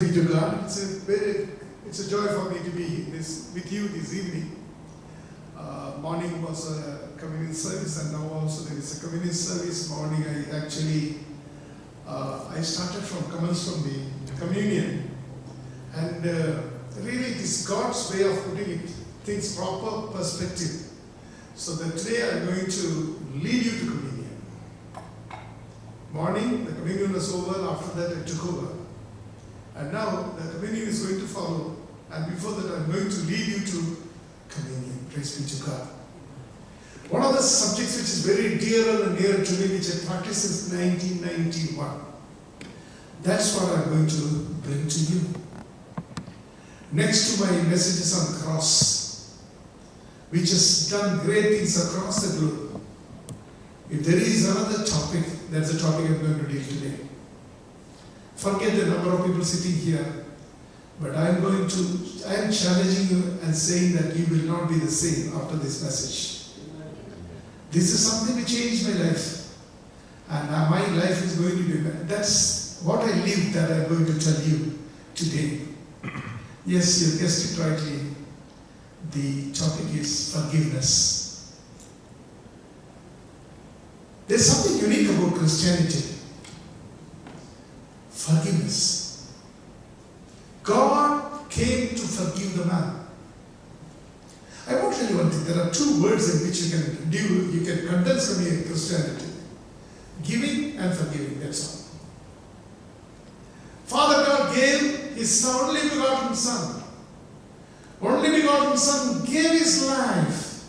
Be to God. It's a joy for me to be with you this evening. Morning was a communion service, and now also there is a communion service. Morning, I started comments from the communion, and really it is God's way of putting it, things proper perspective. So that today I'm going to lead you to communion. Morning, the communion was over. After that, I took over. And now the communion is going to follow. And before that, I'm going to lead you to communion. Praise be to God. One of the subjects which is very dear and near to me, which I practiced since 1991. That's what I'm going to bring to you. Next to my messages on the cross, which has done great things across the globe. If there is another topic, that's the topic I'm going to deal today. Forget the number of people sitting here, but I am challenging you and saying that you will not be the same after this message. This is something which changed my life, and my life is going to be, that's what I live that I'm going to tell you today. Yes, you guessed it rightly. The topic is forgiveness. There's something unique about Christianity. Forgiveness. God came to forgive the man. I want to tell you one thing. There are two words in which you can condense from here in Christianity. Giving and forgiving, that's all. Father God gave His only begotten Son. Only begotten Son gave His life.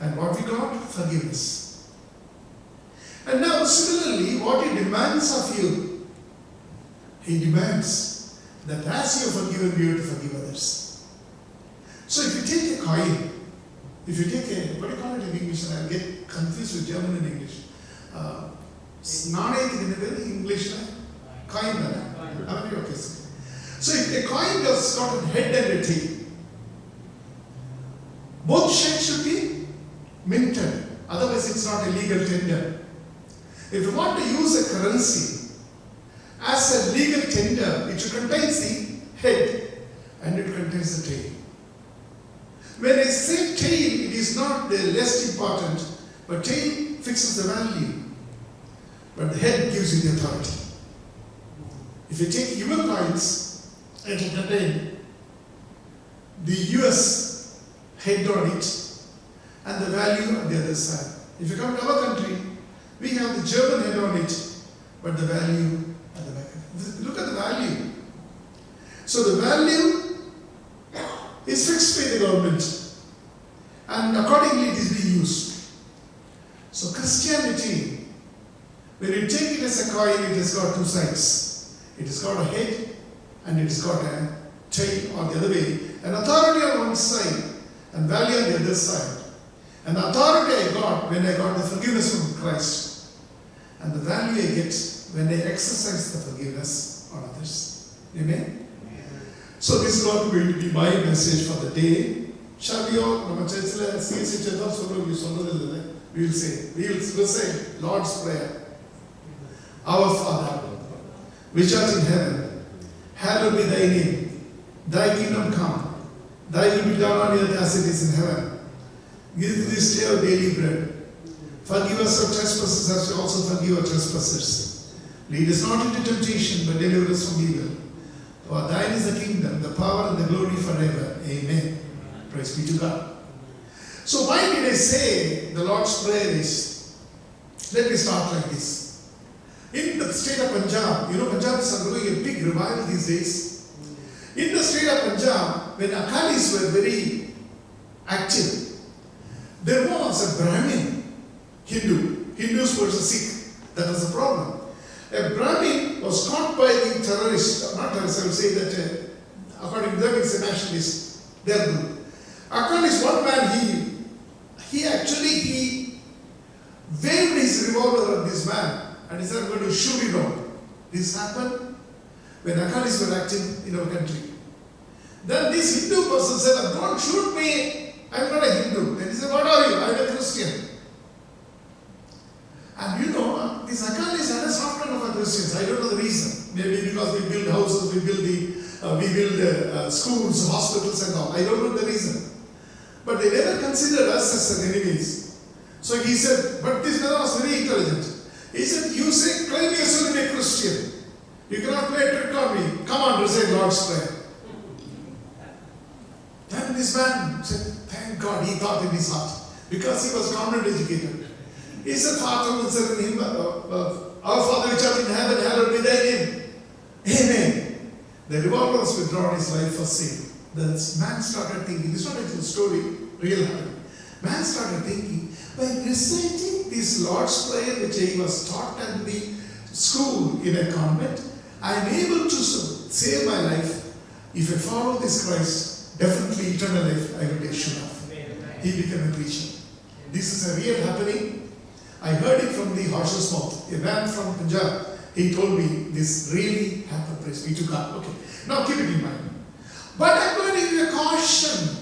And what we got? Forgiveness. And now similarly, what He demands of you, He demands that as you are forgiven, you have to forgive others. So if you take a coin, if you take a, what do you call it in English? And I get confused with German and English. English, coin. Okay. So if a coin has got a head and a tail, both sides should be minted. Otherwise it's not a legal tender. If you want to use a currency as a legal tender, it contains the head and it contains the tail. When I say tail, it is not the less important, but tail fixes the value, but the head gives you the authority. If you take your coins, it will contain the US head on it and the value on the other side. If you come to our country, we have the German head on it, but the value at the back. Look at the value. So the value is fixed by the government, and accordingly it is being used. So Christianity, when you take it as a coin, it has got two sides. It has got a head and it has got a tail on the other way. An authority on one side and value on the other side. And the authority I got when I got the forgiveness from Christ. And the value I get when I exercise the forgiveness on others. Amen? So this is not going to be my message for the day. Shall we all, we will say Lord's Prayer. Our Father, which art in heaven, hallowed be thy name. Thy kingdom come. Thy will be done on earth as it is in heaven. Give this day our daily bread. Forgive us our trespasses as we also forgive our trespassers. Lead us not into temptation, but deliver us from evil. For thine is the kingdom, the power, and the glory forever. Amen. Praise be to God. So why did I say the Lord's Prayer is? Let me start like this. In the state of Punjab, Punjab is undergoing a big revival these days. In the state of Punjab, when Akalis were very active, there was a Brahmin, Hindus versus Sikh. That was the problem. A Brahmin was caught by the terrorists, not terrorists, I would say that according to them it's a nationalist, their group. Akalis, one man, he waved his revolver at this man and he said, I'm going to shoot him down. This happened when Akalis were active in our country. Then this Hindu person said, don't shoot me, I'm not a Hindu. Then he said, what are you? I'm a Christian. And these Akalis had a soft of Christians. I don't know the reason. Maybe because we build houses, we build schools, hospitals and all. I don't know the reason. But they never considered us as enemies. So he said, but this man was very intelligent. He said, you say, claim yourself to be a Christian. You cannot play trick on me. Come on, recite Lord's Prayer. Then this man said, thank God, he thought in his heart. Because he was convent educated. He said, Father, our Father which art in heaven, hallowed be thy name. Amen. The revolver was withdrawn, his life was saved. The man started thinking, this is not a true story, real happening. Man started thinking, by reciting this Lord's Prayer which he was taught at the school in a convent, I am able to save my life. If I follow this Christ, definitely eternal life I will be assured of. He became a preacher. This is a real happening. I heard it from the horse's mouth. A man from Punjab, he told me this really happened. Praise be to God. Okay, now keep it in mind. But I'm going to give you a caution.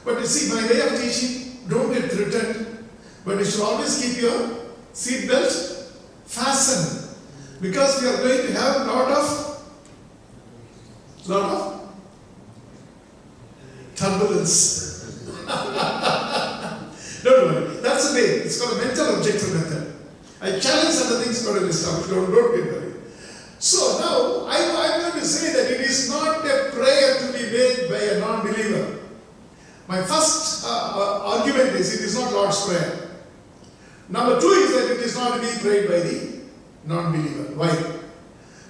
But you see, my way of teaching, don't get threatened. But you should always keep your seat belt fastened. Because we are going to have a lot of turbulence. Don't worry. That's the way. It's called a mental objective method. I challenge other things for a stuff. Don't get worried. So now, I'm going to say that it is not a prayer to be made by a non-believer. My first argument is it is not Lord's Prayer. Number two is that it is not to be prayed by the non-believer. Why?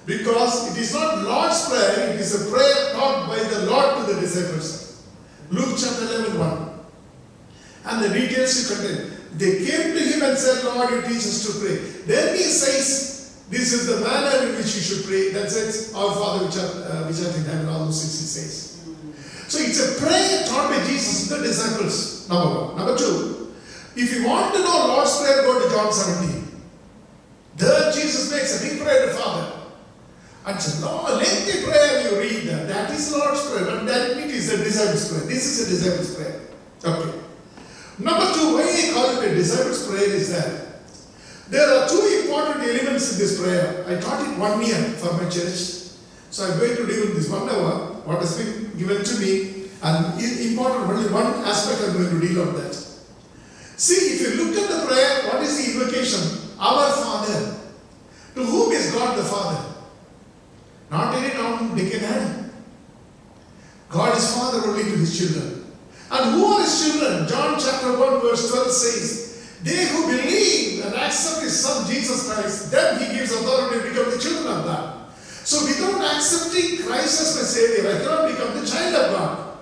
Because it is not Lord's Prayer, it is a prayer taught by the Lord to the disciples. Luke chapter 11:1. And the details you contain. They came to him and said, Lord, you teach us to pray. Then he says, this is the manner in which you should pray. That says, our Father which art in heaven, all those things he says. So it's a prayer taught by Jesus to the disciples. Number one. Number two, if you want to know Lord's Prayer, go to John 17. There Jesus makes a big prayer to Father. And it's a long, lengthy prayer you read that. That is Lord's Prayer, but that it is a disciples' prayer. This is a disciples' prayer. Okay. Number two, why I call it a disciples' prayer is that there are two important elements in this prayer. I taught it 1 year for my church. So I'm going to deal with this 1 hour, what has been given to me, and important, only one aspect I'm going to deal on that. See, if you look at the prayer, what is the invocation? Our Father. To whom is God the Father? Not any Tom, Dick and Harry. God is Father only to his children. And who are his children? John chapter 1 verse 12 says, they who believe and accept his Son Jesus Christ, then he gives authority to become the children of God. So without accepting Christ as my Savior, I cannot become the child of God.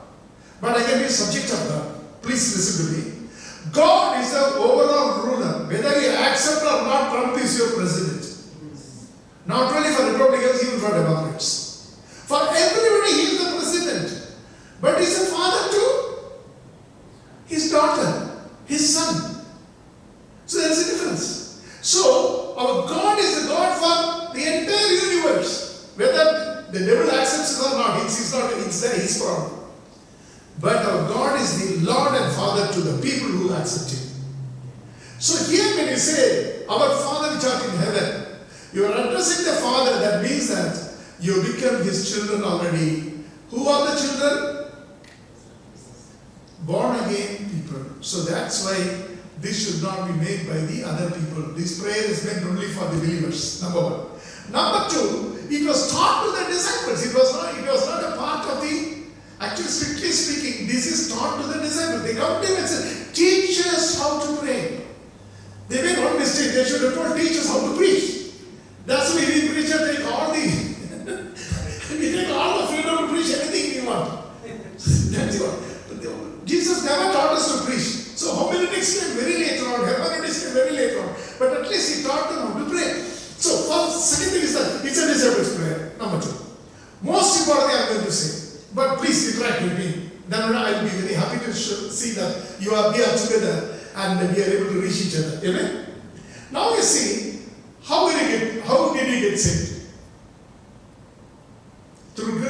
But I can be a subject of God. Please listen to me. God is the overall ruler. Whether you accept or not, Trump is your president. Not only for Republicans, even for Democrats. For everybody, he is the president. But he is a father to his daughter, his son. So there is a difference. So, our God is the God for the entire universe. Whether the devil accepts it or not, it's his problem. But our God is the Lord and Father to the people who accept him. So here when you say, our Father which art in heaven, you are addressing the Father. That means that you become his children already. Who are the children? Born again people. So that's why this should not be made by the other people. This prayer is meant only for the believers. Number one. Number two, it was taught to the disciples. It was not a part of the, actually strictly speaking, this is taught to the disciples. They come to him and say, teach us how to pray. They made one mistake. They should have told, teach us how to preach. That's why we preachers take all the freedom to preach anything we want. That's what. Jesus never taught us to preach. So homiletics came very later on, hermeneutics came very later on. But at least he taught them how to pray. So second thing is that it's a disciples' prayer. Number two. Most importantly I'm going to say, but please interact with me. Then I will be very happy to see that we are together and we are able to reach each other. Amen? Now you see, how did he get saved? Through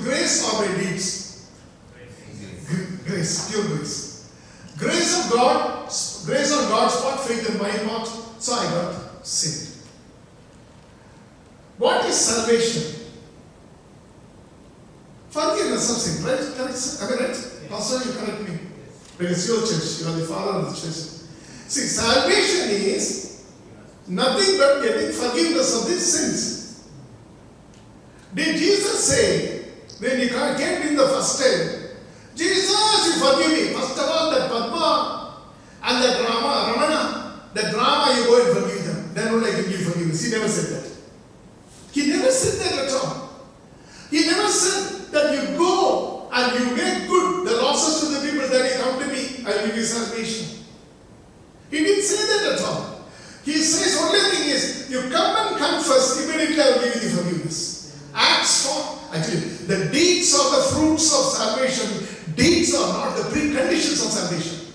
grace or by deeds? Grace, pure grace. Grace of God, grace on God's part, faith in my part, so I got saved. is salvation? Forgiveness of sin, right? Correct? Am I right? Yes. Pastor, you correct me. Because your church, you are the father of the church. See, salvation is nothing but getting forgiveness of these sins. Did Jesus say, when he came in the first time, Jesus, you forgive me. First of all, that Padma and that Ramana, that drama, you go and forgive them. Then only I can give forgiveness. He never said that. He never said that at all. He never said that you go and you make good the losses to the people that you come to me, I will give you salvation. He didn't say that at all. He says only thing is, you come and confess, immediately I will give you the forgiveness. Acts for, actually, the deeds are the fruits of salvation. Deeds are not the preconditions of salvation.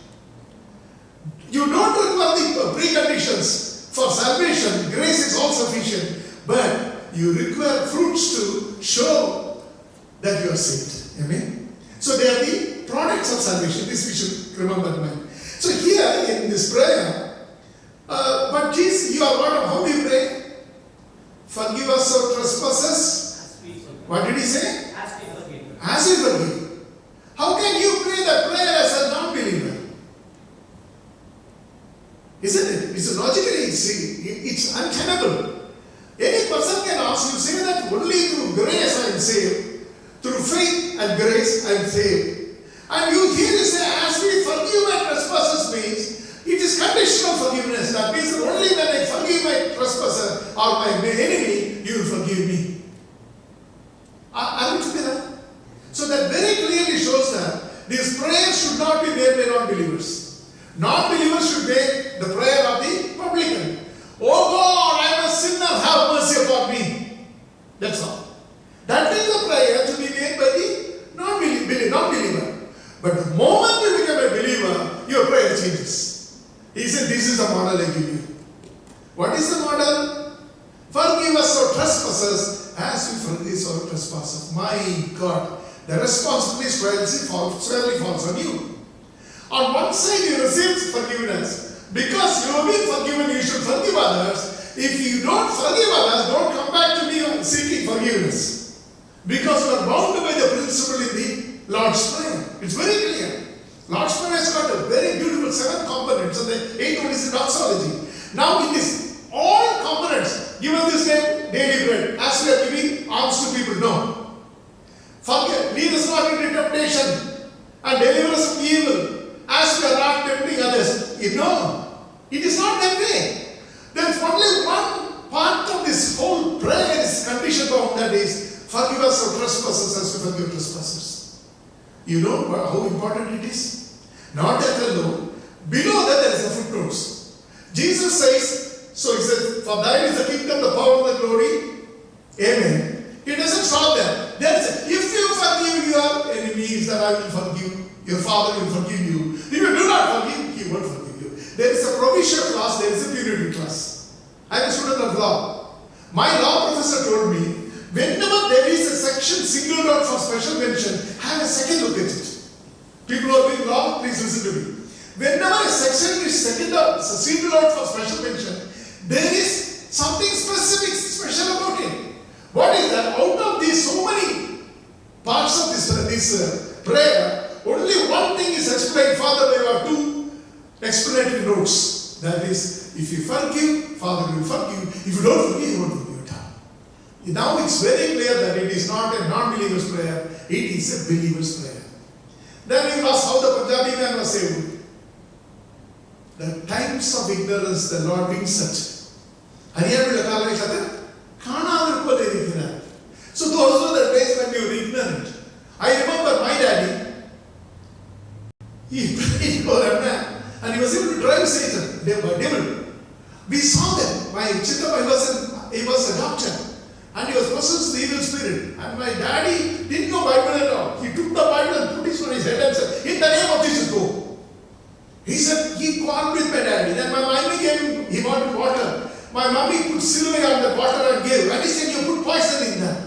You don't require the preconditions for salvation. Grace is all sufficient. But you require fruits to show that you are saved. Amen? So they are the products of salvation. This we should remember in mind. So here in this prayer, but Jesus, you are what? How do you pray? Forgive us our trespasses. What did he say? As we forgive. As we forgive. How can you pray that prayer as a non-believer? Isn't it? It's logically, it's untenable. Any person can ask you, say that only through grace I am saved. Through faith and grace I am saved. And you hear it say, as we forgive my trespasses means, it is conditional forgiveness. That means only when I forgive my trespasser or my enemy, you will forgive me. Are we together? So that very clearly shows that these prayers should not be made by non-believers. Non-believers should make the prayer of the publican. Oh God, I am a sinner, have mercy upon me. That's all. That is the prayer to be made by the non-believer. But the moment you become a believer, your prayer changes. He said, this is the model I give you. What is the model? Forgive us our trespasses as we forgive our trespasses. My God, the responsibility squarely falls on you. On one side you receive forgiveness. Because you have been forgiven, you should forgive others. If you don't forgive others, don't come back to me seeking forgiveness. Because you are bound by the principle in the Lord's Prayer. It's very clear. Lord's Prayer has got a very beautiful 7 components, and the 8th one is the doxology. Now in this, all components, given this name, daily bread, as we are giving alms to people, no. Forgive, lead us not into temptation, and deliver us from evil, as we are not tempting others. No, it is not that way. There is only one part of this whole prayer is conditioned on that is, forgive us our trespasses as we forgive trespassers. You know how important it is? Not that alone. Below that there is a footnotes. Jesus says, so he says, for thine is the kingdom, the power, and the glory. Amen. He doesn't stop there. There is a, if you forgive your enemies, then I will forgive. Your Father will forgive you. If you do not forgive, He won't forgive you. There is a provision clause, there is a purity clause. I am a student of law. My law professor told me, whenever there is a section singled out for special mention, have a second look at it. People who are doing law, please listen to me. Whenever a section is singled out for special mention, there is something specific, special about it. What is that? Out of these so many parts of this prayer, only one thing is explained. Father, there are 2 explanatory notes. That is, if you forgive, Father will forgive. If you don't forgive, He won't forgive at all. Now it's very clear that it is not a non-believer's prayer, it is a believer's prayer. Then you ask how the Punjabi man was saved. The times of ignorance the Lord brings such. So those were the days when we were ignorant. I remember my daddy. He prayed for a man and he was able to drive Satan, devil. We saw them. My Chittappa, he was a doctor and he was possessed with the evil spirit. And my daddy didn't know Bible at all. He took the Bible and put it on his head and said, in the name of Jesus, go. He said, he quarreled with my daddy. Then my mommy gave him, he wanted water. My mommy put silver on the water and gave. And he said, you put poison in that.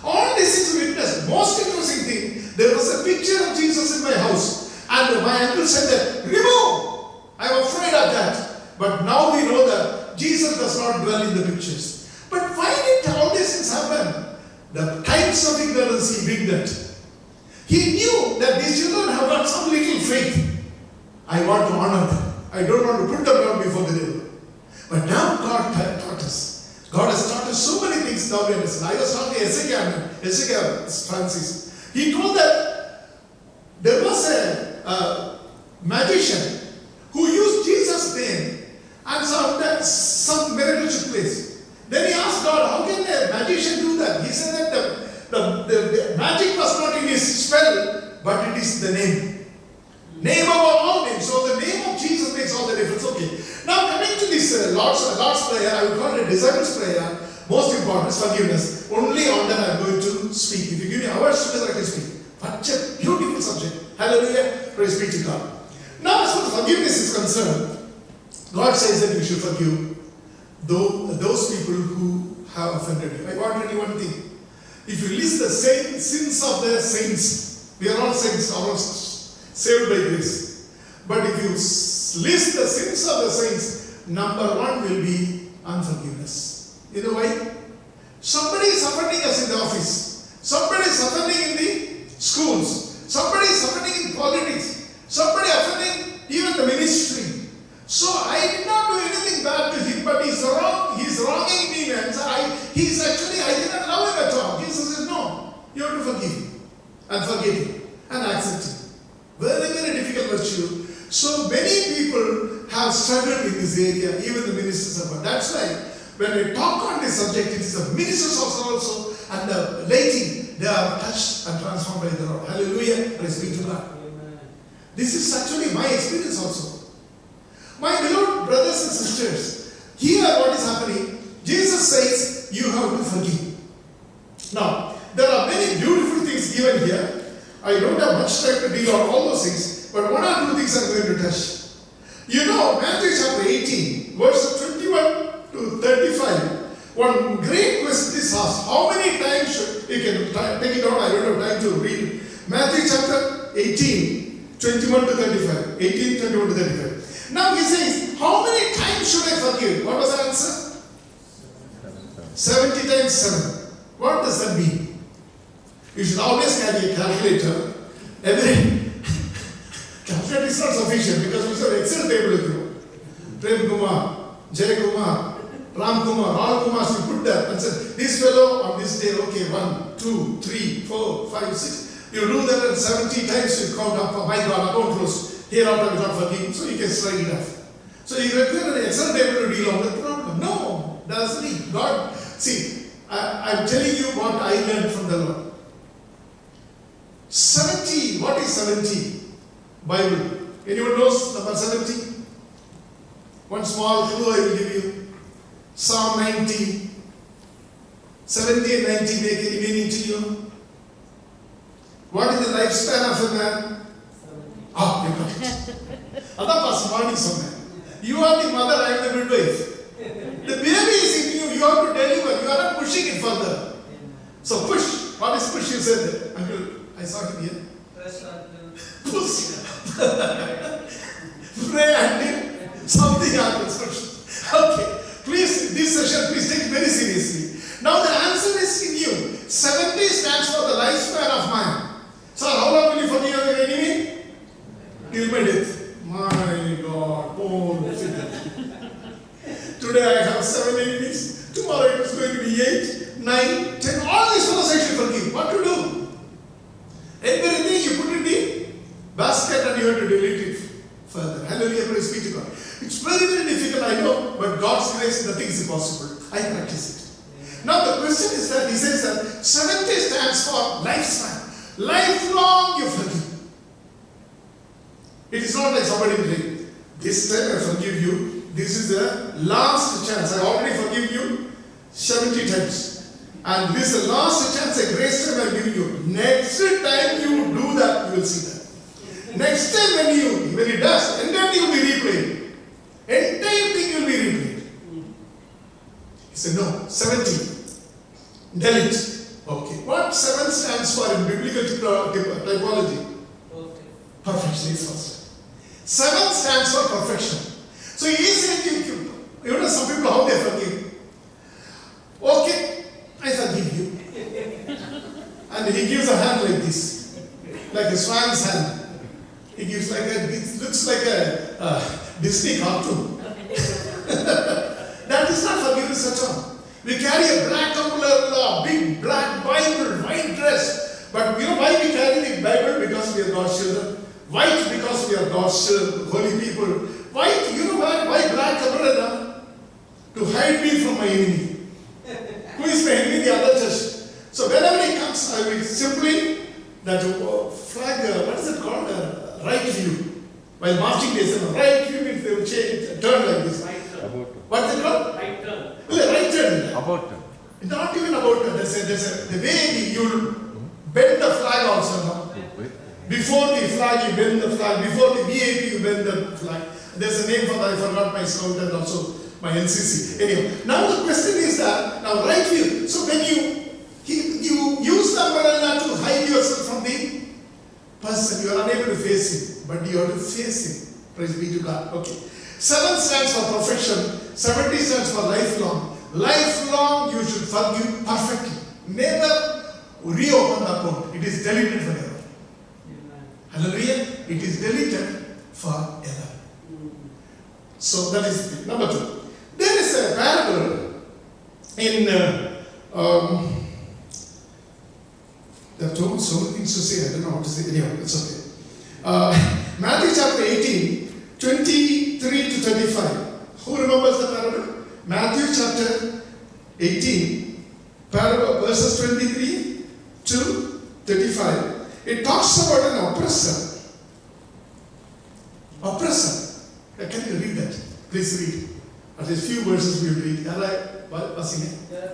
All this is witness. Most interesting thing, there was a picture of Jesus in my house. And my uncle said that, remove! I am afraid of that. But now we know that Jesus does not dwell in the pictures. But why did all these things happen? the types of ignorance he winked at. He knew that these children have got some little faith. I want to honor them. I don't want to put them down before the devil. But now God taught us. God has taught us so many things now we understand. I was talking to Ezekiel Francis. He told that there was a magician who used Jesus' name and some miracle took place. Then he asked God, how can a magician do that? He said that the magic was not in his spell, but it is the name. Name above all names. So the name of Jesus makes all the difference. Okay. Now coming to this Lord's Prayer, I would call it a disciples' prayer. Most important is forgiveness. Only on that I am going to speak. If you give me hours together, I can speak. Such a beautiful subject. Hallelujah. Praise be to God. Now as far as forgiveness is concerned, God says that you should forgive those people who have offended you. I want to tell you one thing. If you list the sins of the saints, we are all saints, all saved by grace. But if you list the sins of the saints, number one will be unforgiveness. You know why? Somebody is offending us in the office. Somebody is offending in the schools. Somebody is offending in politics. Somebody offending even the ministry. So I did not do anything bad to him, but he's wronging me, man. So I cannot love him at all. Jesus says, no, you have to forgive him and forget him and accept him. Very, very difficult virtue. So many people have struggled in this area, even the ministers of God. That's why when we talk on this subject, it is the ministers also and the laity, they are touched and transformed by the Lord. Hallelujah. Praise be to God. Amen. This is actually my experience also. My beloved brothers and sisters, here what is happening, Jesus says you have to forgive. Now, there are many beautiful things given here. I don't have much time to deal on all those things, but one or two things I'm going to touch. You know, Matthew chapter 18, verses 21 to 35, one great question is asked. How many times should, you can take it out, I don't have time to read. Matthew chapter 18, 21 to 35. 18, 21 to 35. Now he says, how many times should I forgive? What was the answer? 70 times 7. What does that mean? You should always carry a calculator. Calculator is not sufficient because we have an Excel table with you. Premkumar, Jayakumar, Ramkumar, all Kumars you put there and say, this fellow on this day, okay, 1, 2, 3, 4, 5, 6. You do that and 70 times you count up, oh my God, account closed. Hereafter we not forgiven, so you can strike it off. So you require an Excel table to deal on the problem. No, doesn't need. God, see, I'm telling you what I learned from the Lord. 70, what is 70? Bible. Anyone knows number 70? One small clue I will give you. Psalm 90. 70 and 90 make any meaning to you? What is the lifespan of a man? Ah, you got it. Other person morning somewhere. You are the mother, I am the midwife. The baby is in you, you have to deliver. You are not pushing it further. So push. What is push? You said, Uncle, I saw him here. Push. Pray until something happens. Push. Okay. Please, this session, please take it very seriously. Now the answer is in you. 70 stands for the lifespan of man. Sir, how long will you forgive your enemy? Till my death. My God, poor sinner. Today I have 7 enemies. Tomorrow it is going to be 8, 9, 10. All these fellows I should forgive. What to do? Everything you put in the basket and you have to delete it further. Hallelujah, praise be to God. It's very, very difficult, I know, but God's grace, nothing is impossible. I practice it. Now the question is that he says that 70 stands for lifespan. Lifelong you forgive. It is not like somebody will say, this time I forgive you. This is the last chance. I already forgive you 70 times. And this is the last chance, a grace time I give you. Next time you do that, you will see that. Next time when he does, entire thing will be replayed. Entire thing will be replayed. He said, no, 70. Delete. Okay. What 7 stands for in biblical typology? Perfection is first. 7 stands for perfection. So he is saying, you know some people how they forgive. Okay, I forgive you. And he gives a hand like this, like a swan's hand. He gives it looks like a Disney cartoon. That is not forgiveness at all. We carry a black umbrella, big black Bible, white dress. But you know why we carry the Bible? Because we are God's children. White because we are God's holy people. White, you know why black umbrella? To hide me from my enemy. Who is my enemy? The other church. So whenever he comes, I will simply that flag, what is it called? Right view. While marching days, right view means they will change, turn like this. Right turn. What is it called? Right turn. Well, right turn. About turn. Not even about turn. There's the way you bend the flag also. No? Before the flag, you bend the flag. Before the VIP, you bend the flag. There's a name for that. I forgot my scout and also my NCC. Anyway, now the question is that, now right view. So when you use the umbrella to hide yourself from the person, you are unable to face him, but you have to face him. Praise be to God. Okay. 7 stands for perfection. 70 stands for lifelong. Lifelong, you should forgive perfectly. Never reopen the account. It is deleted forever. Hallelujah. It is deleted forever. So that is number 2. There is a parable in there are so many things to say. I don't know what to say. Anyway, it's okay. Matthew chapter 18, 23 to 35. Who remembers the parable? Matthew chapter 18, parable verses 23 to 35. It talks about an oppressor. Oppressor. Can you read that? Please read. At least few verses we will read. Am I passing it? Yes.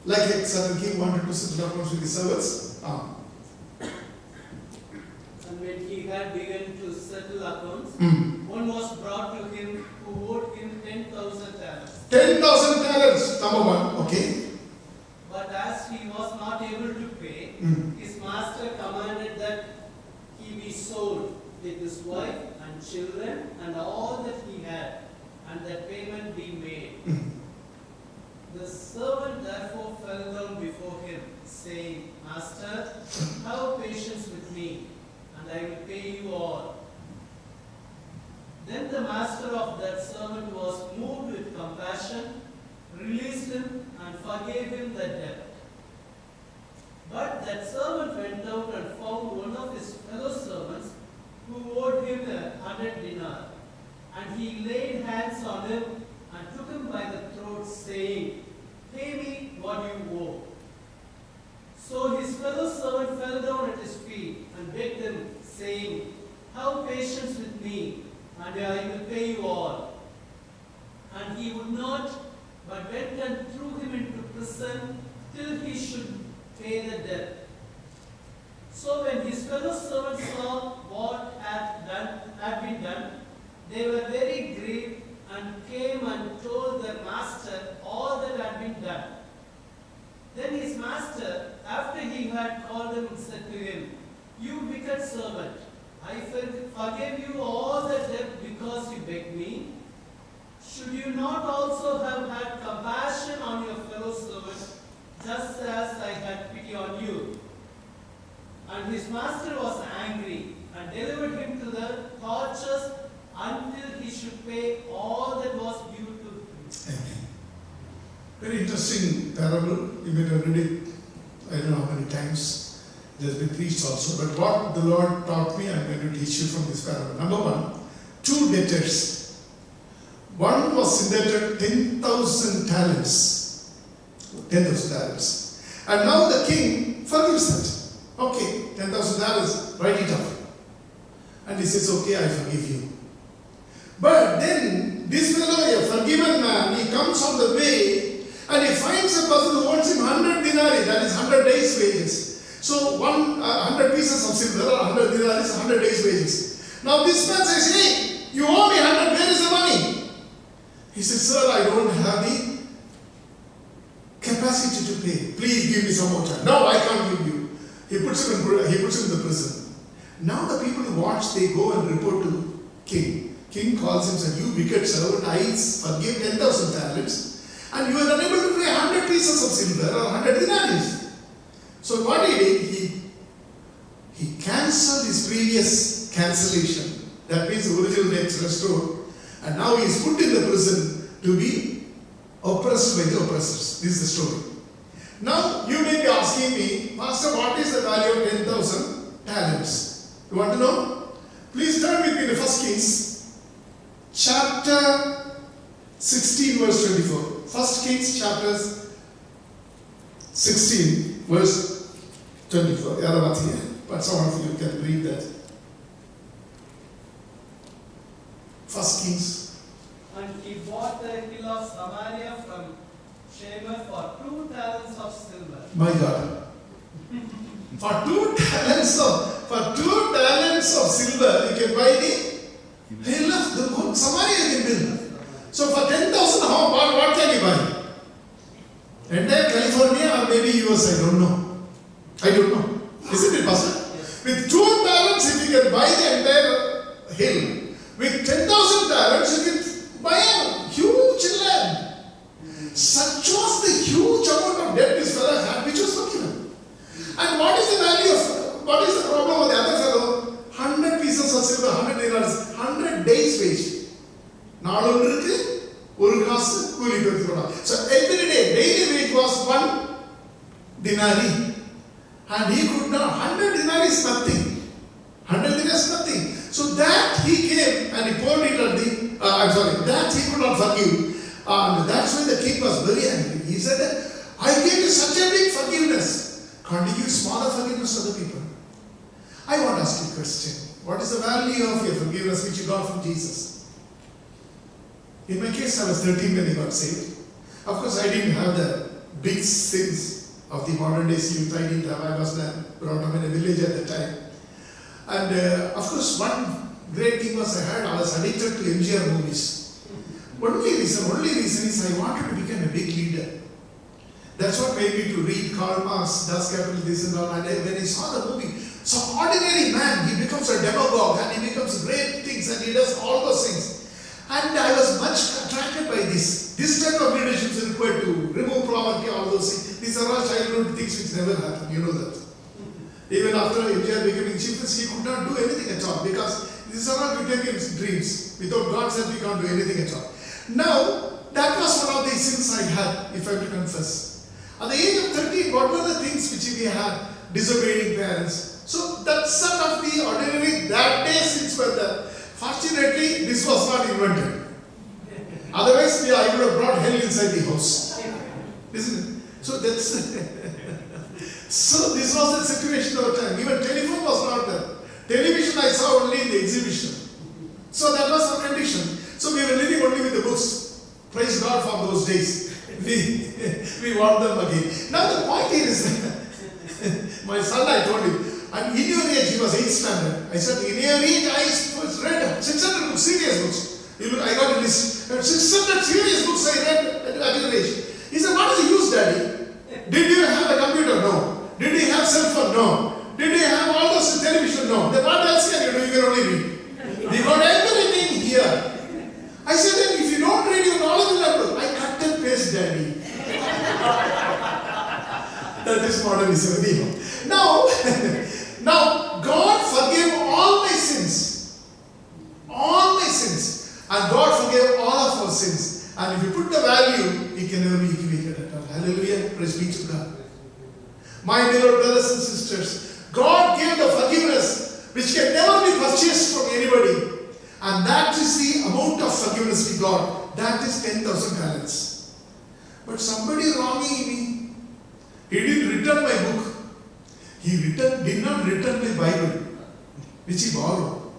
Like a certain king wanted to settle accounts with his servants. And when he had begun to settle accounts, one was brought to him who owed him 10,000 talents. 10,000 talents, number 1. Okay. But as he was not able to pay, his master commanded that he be sold with his wife and children and all that he had, and that payment be made. The servant therefore fell down before him, saying, Master, have patience with me, and I will pay you all. Then the master of that servant was moved with compassion, released him, and forgave him the debt. But that servant went out and found one of his fellow servants who owed him 100 dinars. And he laid hands on him and took him by the throat, saying, Pay me what you owe. So his fellow servant fell down at his feet and begged him, saying, Have patience with me, and I will pay you all. And he would not, but went and threw him into prison till he should pay the debt. So when his fellow servants saw what had been done, they were very grieved and came and told their master all that had been done. Then his master, after he had called him, said to him, You wicked servant, I forgave you all the debt because you begged me. Should you not also have had compassion on your fellow servant, just as I had pity on you? And his master was angry and delivered him to the tortures until he should pay all that was due to him. Amen. Very interesting parable. You may have read it, I don't know how many times. It has been preached also. But what the Lord taught me, I'm going to teach you from this parable. Number 1, 2 debtors. One was indebted 10,000 talents. 10,000 talents. And now the king forgives that. Okay, 10,000 talents, write it off. And he says, okay, I forgive you. But then, this fellow, a forgiven man, he comes on the way and he finds a person who owes him 100 denarii, that is 100 days' wages. So, 100 pieces of silver, 100 denarii is 100 days' wages. Now, this man says, hey, you owe me 100, where is the money? He says, sir, I don't have the capacity to pay. Please give me some more time. No, I can't give you. He puts him in the prison. Now the people who watch, they go and report to king. King calls him and says, you wicked servant, I forgive 10,000 talents and you are unable to pay 100 pieces of silver or 100 denarii. So So what he did, he cancelled his previous cancellation. That means the original debt restored. And now he is put in the prison to be oppressed by the oppressors. This is the story. Now you may be asking me, Pastor, what is the value of 10,000 talents? You want to know? Please turn with me to 1 Kings chapter 16 verse 24. 1 Kings chapter 16 verse 24. But some of you can read that. 1 Kings. And he bought the hill of Samaria from Shemer for 2 talents of silver. My God. For 2 talents of silver, you can buy the hill of the whole Samaria you can build. So for 10,000, what can you buy? Entire California or maybe US, I don't know. Isn't it, Pastor? Yes. With 2 talents, if you can buy the entire hill. With 10,000 talents, you can buy a huge land. Such was the huge amount of debt this fellow had, which was forgiven. And what is the value of, what is the problem of the other fellow? 100 pieces of silver, 100 dinars, 100 days wage. So every day, daily wage was 1 denari. And he could not, 100 dinari is nothing. 100 dinari is nothing. So that he came and he poured it at the, that he could not forgive. And that's why the king was very angry. He said, I gave you such a big forgiveness. Can't you give smaller forgiveness to other people? I want to ask you a question. What is the value of your forgiveness which you got from Jesus? In my case, I was 13 when I got saved. Of course, I didn't have the big sins of the modern days youth. I didn't have. I was brought up in a village at the time. And of course, one great thing was I was addicted to MGR movies. Only reason is I wanted to become a big leader. That's what made me to read Karl Marx, Das Kapital, this and all. And when I saw the movie, some ordinary man, he becomes a demagogue and he becomes great things and he does all those things. And I was much attracted by this. This type of leadership is required to remove poverty, all those things. These are all childhood things which never happen. You know that. Even after MGR becoming chief minister, he could not do anything at all because these are all utopian dreams. Without God's help, we can't do anything at all. Now, that was one of the sins I had, if I have to confess. At the age of 13, what were the things which we had? Disobeying parents. So, that's some of the ordinary, that day sins were there. Fortunately, this was not invented. Otherwise, I would have brought hell inside the house. Isn't it? So, that's... So, this was the situation of the time. Even telephone was not there. Television I saw only in the exhibition. So, that was our condition. So we were living only with the books. Praise God for those days. We want them again. Now the point here is, my son, I told him, and in your age, he was 8th standard. I said, in your age, I read 600 books, serious books. I got a list. 600 serious books I read at your age. He said, what is the use, Daddy? Did you have a computer? No. Did you have cell phone? No. Did you have all those television? No. Then what else can you do? You can only read. We got everything here. I said, then if you don't read, your knowledge will happen. I cut and paste, Daddy. That is modernism. Now, God forgave all my sins. All my sins. And God forgave all of our sins. And if you put the value, it can never be equated at all. Hallelujah. Praise be to God. My beloved brothers and sisters, God gave the forgiveness which can never be purchased from anybody. And that is the amount of forgiveness we got. That is 10,000 talents. But somebody wronging me. He didn't return my book. He did not return my Bible, which he borrowed.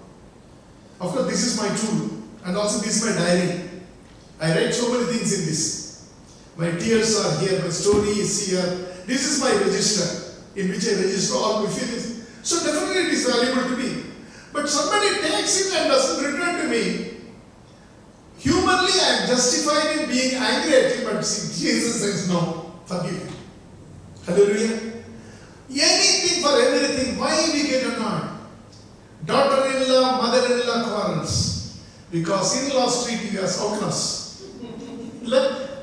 Of course, this is my tool. And also this is my diary. I write so many things in this. My tears are here. My story is here. This is my register, in which I register all my feelings. So definitely it is valuable to me. But somebody takes it and doesn't return to me. Humanly, I am justified in being angry at him, but Jesus says, no, forgive him. Hallelujah. Anything for everything, why we get annoyed? Daughter-in-law, mother-in-law quarrels. Because in-laws treat you as outlaws.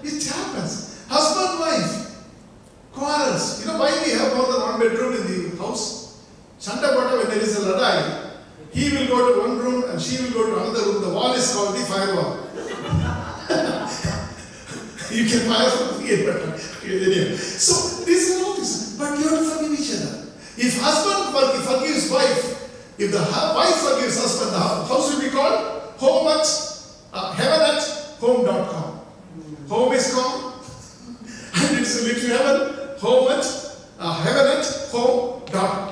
It happens. Husband, wife, quarrels. You know why we have more than one Santa Bata, when there is a ladai, he will go to one room and she will go to another room. The wall is called the firewall. You can fire from here. So these are all things. But you have to forgive each other. If husband forgives wife, if the wife forgives husband, the house will be called home at heaven@home.com. Home is called, and it's a little heaven, home at heaven@home.com.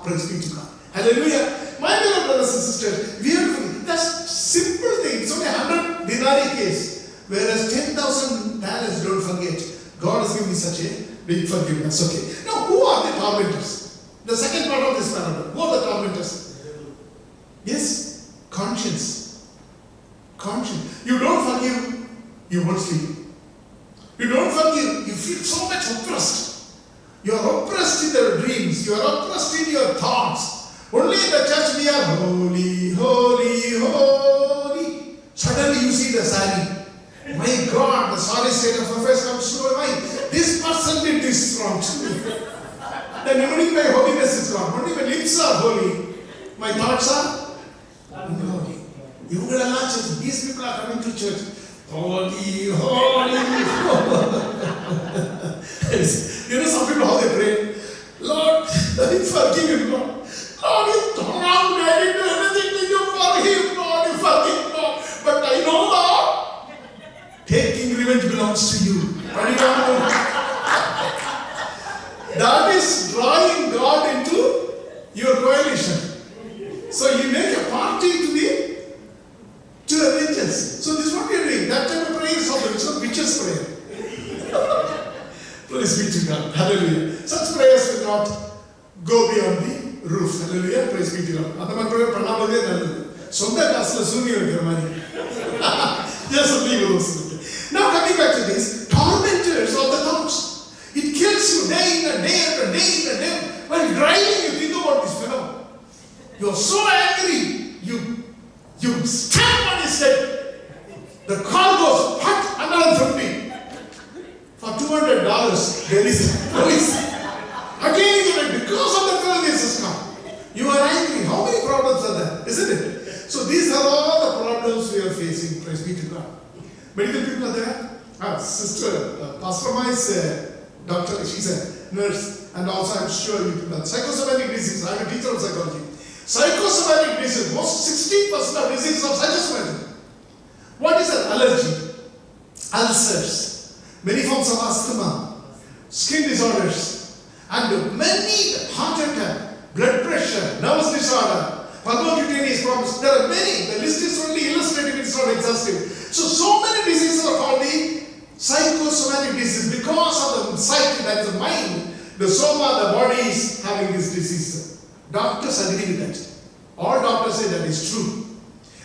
Praise be to God. Hallelujah. My dear brothers and sisters, we have to, that's simple thing. It's only 100 dinari case, whereas 10,000 talents, don't forget. God has given me such a big forgiveness. Okay. Now, who are the tormentors? The second part of this parable. Who are the tormentors? Yes, conscience. Conscience. You don't forgive, you won't sleep. You don't forgive, you feel so much oppressed. You are oppressed in your dreams. You are oppressed in your thoughts. Only in the church we are holy, holy, holy. Suddenly you see the sari. My God, the sorry state of affairs comes to my mind. This person did this wrong to me. Then only my holiness is gone. Only my lips are holy. My thoughts are unholy. These people are coming to church. Holy, holy, holy. You know some people how they pray. Lord, forgive him, Lord. Lord, you don't know I didn't do anything to you for him, Lord. You forgive, Lord. But I know, Lord, taking revenge belongs to you. But you don't know. That is drawing God into your coalition. So you make a party to a vengeance. So this is what we are doing. That type of prayer is often. It's not witches' prayer. Praise be to God. Hallelujah. Such prayers will not go beyond the roof. Hallelujah. Praise be to God. Otherwise, prayer pranamade nalladhu. Sonda kasla sunniyo germani. Just leave those. Now coming back to this, tormentors of the thoughts. It kills you day in and day after day in and day. While driving, you think about this fellow. You are so angry. You stamp on his head. The car goes, what? 150. For $200, there is a police. Again, because of the fellow this has come. You are angry. How many problems are there? Isn't it? So these are all the problems we are facing. Praise be to God. Medical people are there. Sister, Pastor Ma is a doctor. She's a nurse. And also I'm sure you know psychosomatic disease. I'm a teacher of psychology. Psychosomatic disease, most 60% of diseases are psychosomatic. What is an allergy? Ulcers, many forms of asthma, skin disorders, and many heart attack, blood pressure, nervous disorder, pulmonary problems. There are many. The list is only illustrative, it's not exhaustive. So many diseases are called the psychosomatic disease because of the psyche, that is the mind. The soma, the body is having this disease. Doctors agree with that. All doctors say that is true.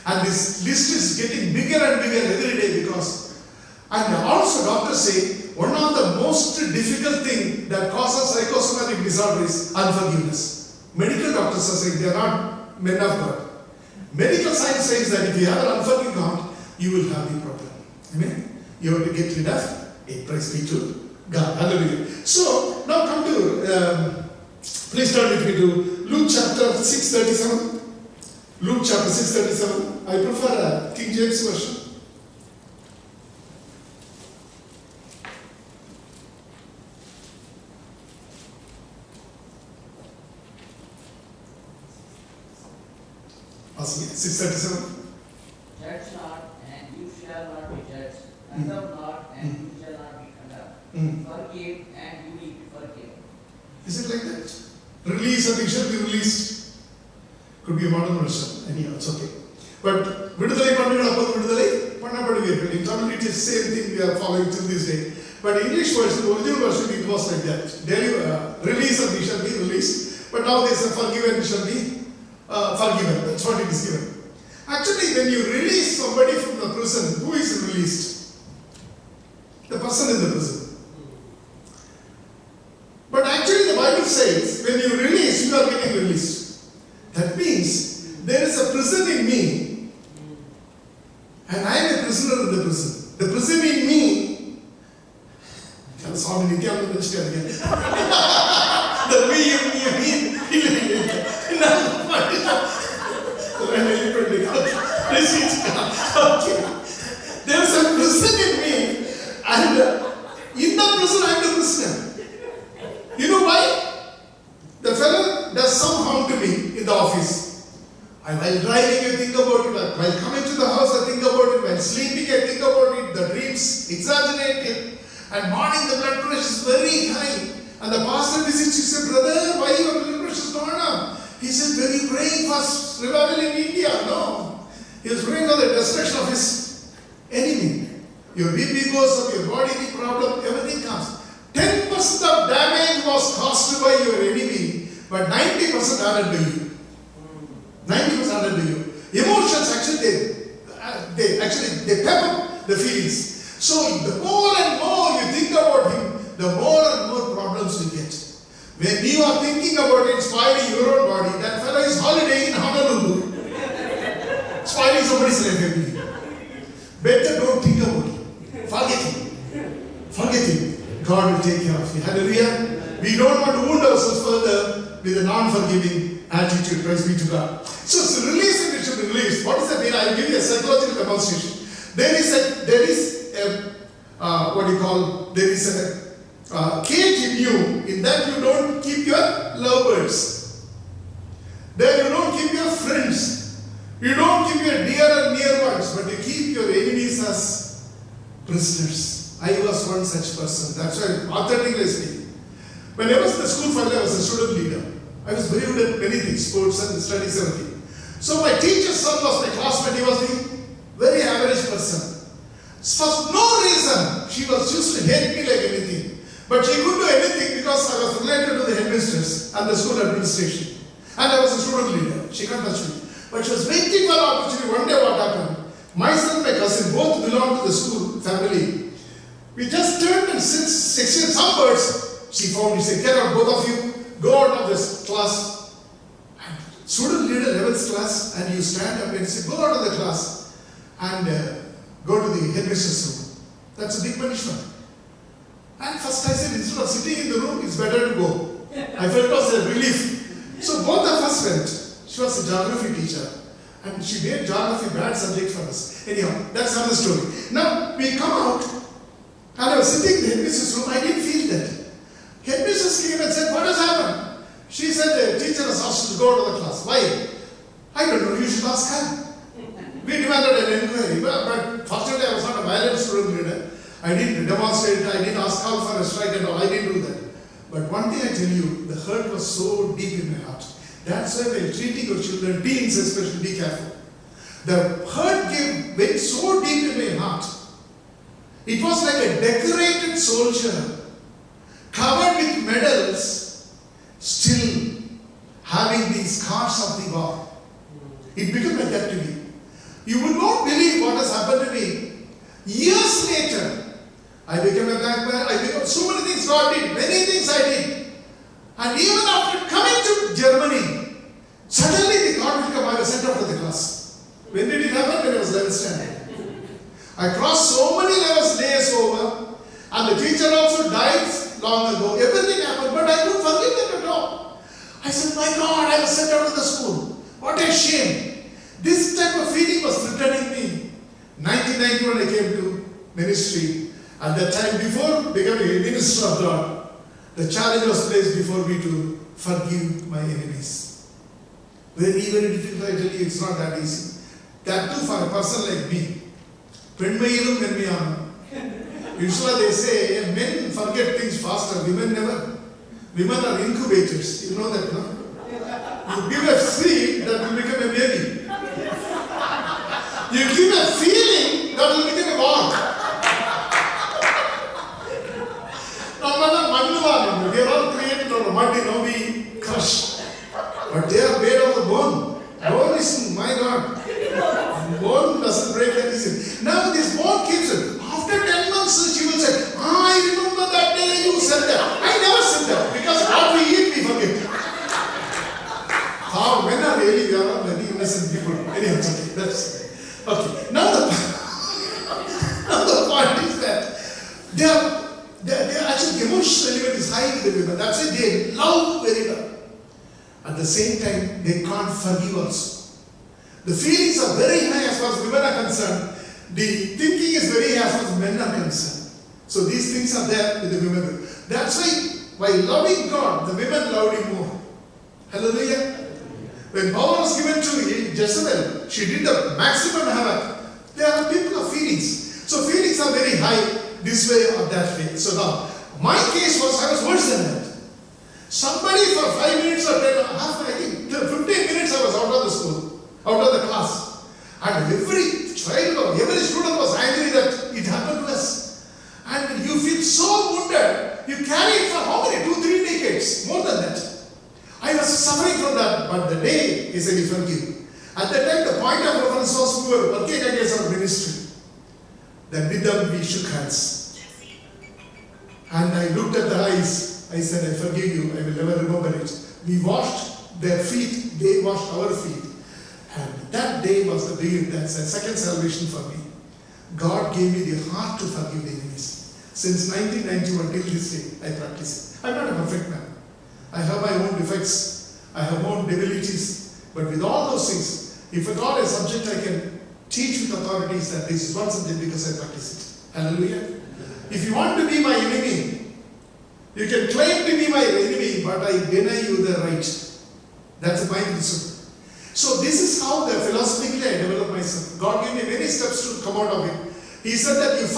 And this list is getting bigger and bigger every day because, and also doctors say, one of the most difficult thing that causes psychosomatic disorder is unforgiveness. Medical doctors are saying they are not men of God. Medical science says that if you have an unforgiving heart, you will have the problem. Amen? You have to get rid of it. Praise be to God. Hallelujah. So, now come to, please turn with me to Luke chapter 6:37. Luke chapter 6:37. I prefer a King James version. Awesome. 6:37. Judge not, and you shall not be judged. Condemn not, and you shall not be condemned. Forgive, and you will be forgiven. Is it like that? Release and you shall be released. Could be a modern version. Anyhow, it's okay. But vidudalai pannapaduvirgal. In Tamil it is same thing we are following till this day. But English version, the original version, it was like that. Release and you shall be released. But now they say forgive and you shall be forgiven. That's what it is given. Actually, when you release somebody from the prison, who is released? The person in the prison. But actually the Bible says, when you release, you are getting released. That means, there is a prison in me, and I am a prisoner in the prison. The prison in me, tell Swami Nityananda again. The me in me, And while driving, I think about it. While coming to the house, I think about it. While sleeping, I think about it. The dreams exaggerate it. And morning, the blood pressure is very high. And the pastor visits, he said, brother, why your blood pressure is gone up? He said, were you praying for revival in India? No. He was praying for the destruction of his enemy. Your BP goes up, your bodily problem, everything comes. 10% of damage was caused by your enemy, but 90% added to you. 90% added to you. Emotions actually they pepper the feelings. So the more and more you think about him, the more and more problems you get. When you are thinking about it, spoiling your own body, that fellow is holidaying in Honolulu. Spoiling somebody's life. Better don't think about it. Forget him. Forget him. God will take care of you. Hallelujah. We don't want to wound ourselves further with a non-forgiving attitude. Praise be to God. So it's release and it should be released. What does that mean? I'll give you a psychological demonstration. There is a cage in you. In that you don't keep your lovebirds. There you don't keep your friends. You don't keep your dear and near ones, but you keep your enemies as prisoners. I was one such person. That's why, authentically speaking, when I was in the school finally, I was a student leader. I was very good at many things, sports and studies, everything. So my teacher's son was my classmate. He was the very average person. For no reason, she used to hate me like anything. But she could do anything because I was related to the headmistress and the school administration. And I was a student leader. She can't touch me. But she was waiting for an opportunity. One day what happened? Myself and my cousin both belonged to the school family. We just turned and exchanged some words. She found me, said, get out, both of you, go out of this class. And student leader 11th class, and you stand up and say, go out of the class and go to the headmistress room. That's a big punishment. And first I said, instead of sitting in the room, it's better to go. I felt it was a relief. So both of us went. She was a geography teacher. And she made geography bad subject for us. Anyhow, that's another story. Now, we come out, and I was sitting in the headmistress room. I didn't feel that. Headmistress came and said, what has happened? She said, the teacher has asked you to go to the class. Why? I don't know, you should ask her. We demanded an inquiry, but fortunately I was not a violent student leader. I didn't demonstrate, I didn't ask call for a strike and all, I didn't do that. But one thing I tell you, the hurt was so deep in my heart. That's why when treating your children, teens especially, be careful. The hurt went so deep in my heart. It was like a decorated soldier, covered with medals, still having these scars of the war. It became like that to me. You would not believe what has happened to me. Years later, I became a backpacker. I became so many things God did, many things I did. And even after coming to Germany, suddenly the God will come. I was sent out of the class. When did it happen? When I was 11th standard. I crossed so many levels days over, and the teacher also died long ago. Everything happened, but I couldn't forget that at all. I said, my God, I was sent out of the school. What a shame. This type of feeling was threatening me. 1991 I came to ministry. At that time, before becoming a minister of God, the challenge was placed before me to forgive my enemies. Very, very difficult, I tell you, it's not that easy. That too for a person like me. Premkumar. Usually they say, men forget things faster, women never. Women are incubators, you know that, no? You give a seed, that will become a baby. You give a feeling, that will become a war. They are all created out of mud, we crush. But they are made of the bone. Bone is, my God, bone doesn't break that easily. Now this bone keeps it. After 10 months, she will say, I remember that day you said that. I never said that, because what we eat, we forget. How men are really, we are not very innocent people. Anyhow, okay, that's okay. Now the point is that they are actually emotional element is high in the women. That's why they love very well. At the same time, they can't forgive also. The feelings are very high as far as women are concerned. The thinking is very high as far as men are concerned. So these things are there with the women. That's why, by loving God, the women loved him more. Hallelujah. When power was given to Jezebel, she did the maximum havoc. There are people of feelings. So feelings are very high, this way or that way. So now, my case was, I was worse than that. Somebody for 5 minutes or 10, half, I think 15 minutes I was out of the school, out of the class. And every child or every student was angry that it happened to us. And you feel so wounded, you carry it for how many? 2-3 decades, more than that. I was suffering from that, but the day he said, "You forgive." At that time, the point of reference was we were working against our ministry. Then with them we shook hands. And I looked at the eyes. I said, "I forgive you. I will never remember it." We washed their feet. They washed our feet. And that day was the beginning. That's a second salvation for me. God gave me the heart to forgive the enemies. Since 1991 till this day, I practice it. I'm not a perfect man. I have my own defects. I have my own debilities. But with all those things, if at all a subject I can teach with authorities that this is one subject because I practice it. Hallelujah. If you want to be my enemy, you can claim to be my enemy, but I deny you the right. That's my principle. So this is how the philosophically I developed myself. God gave me many steps to come out of it. He said that you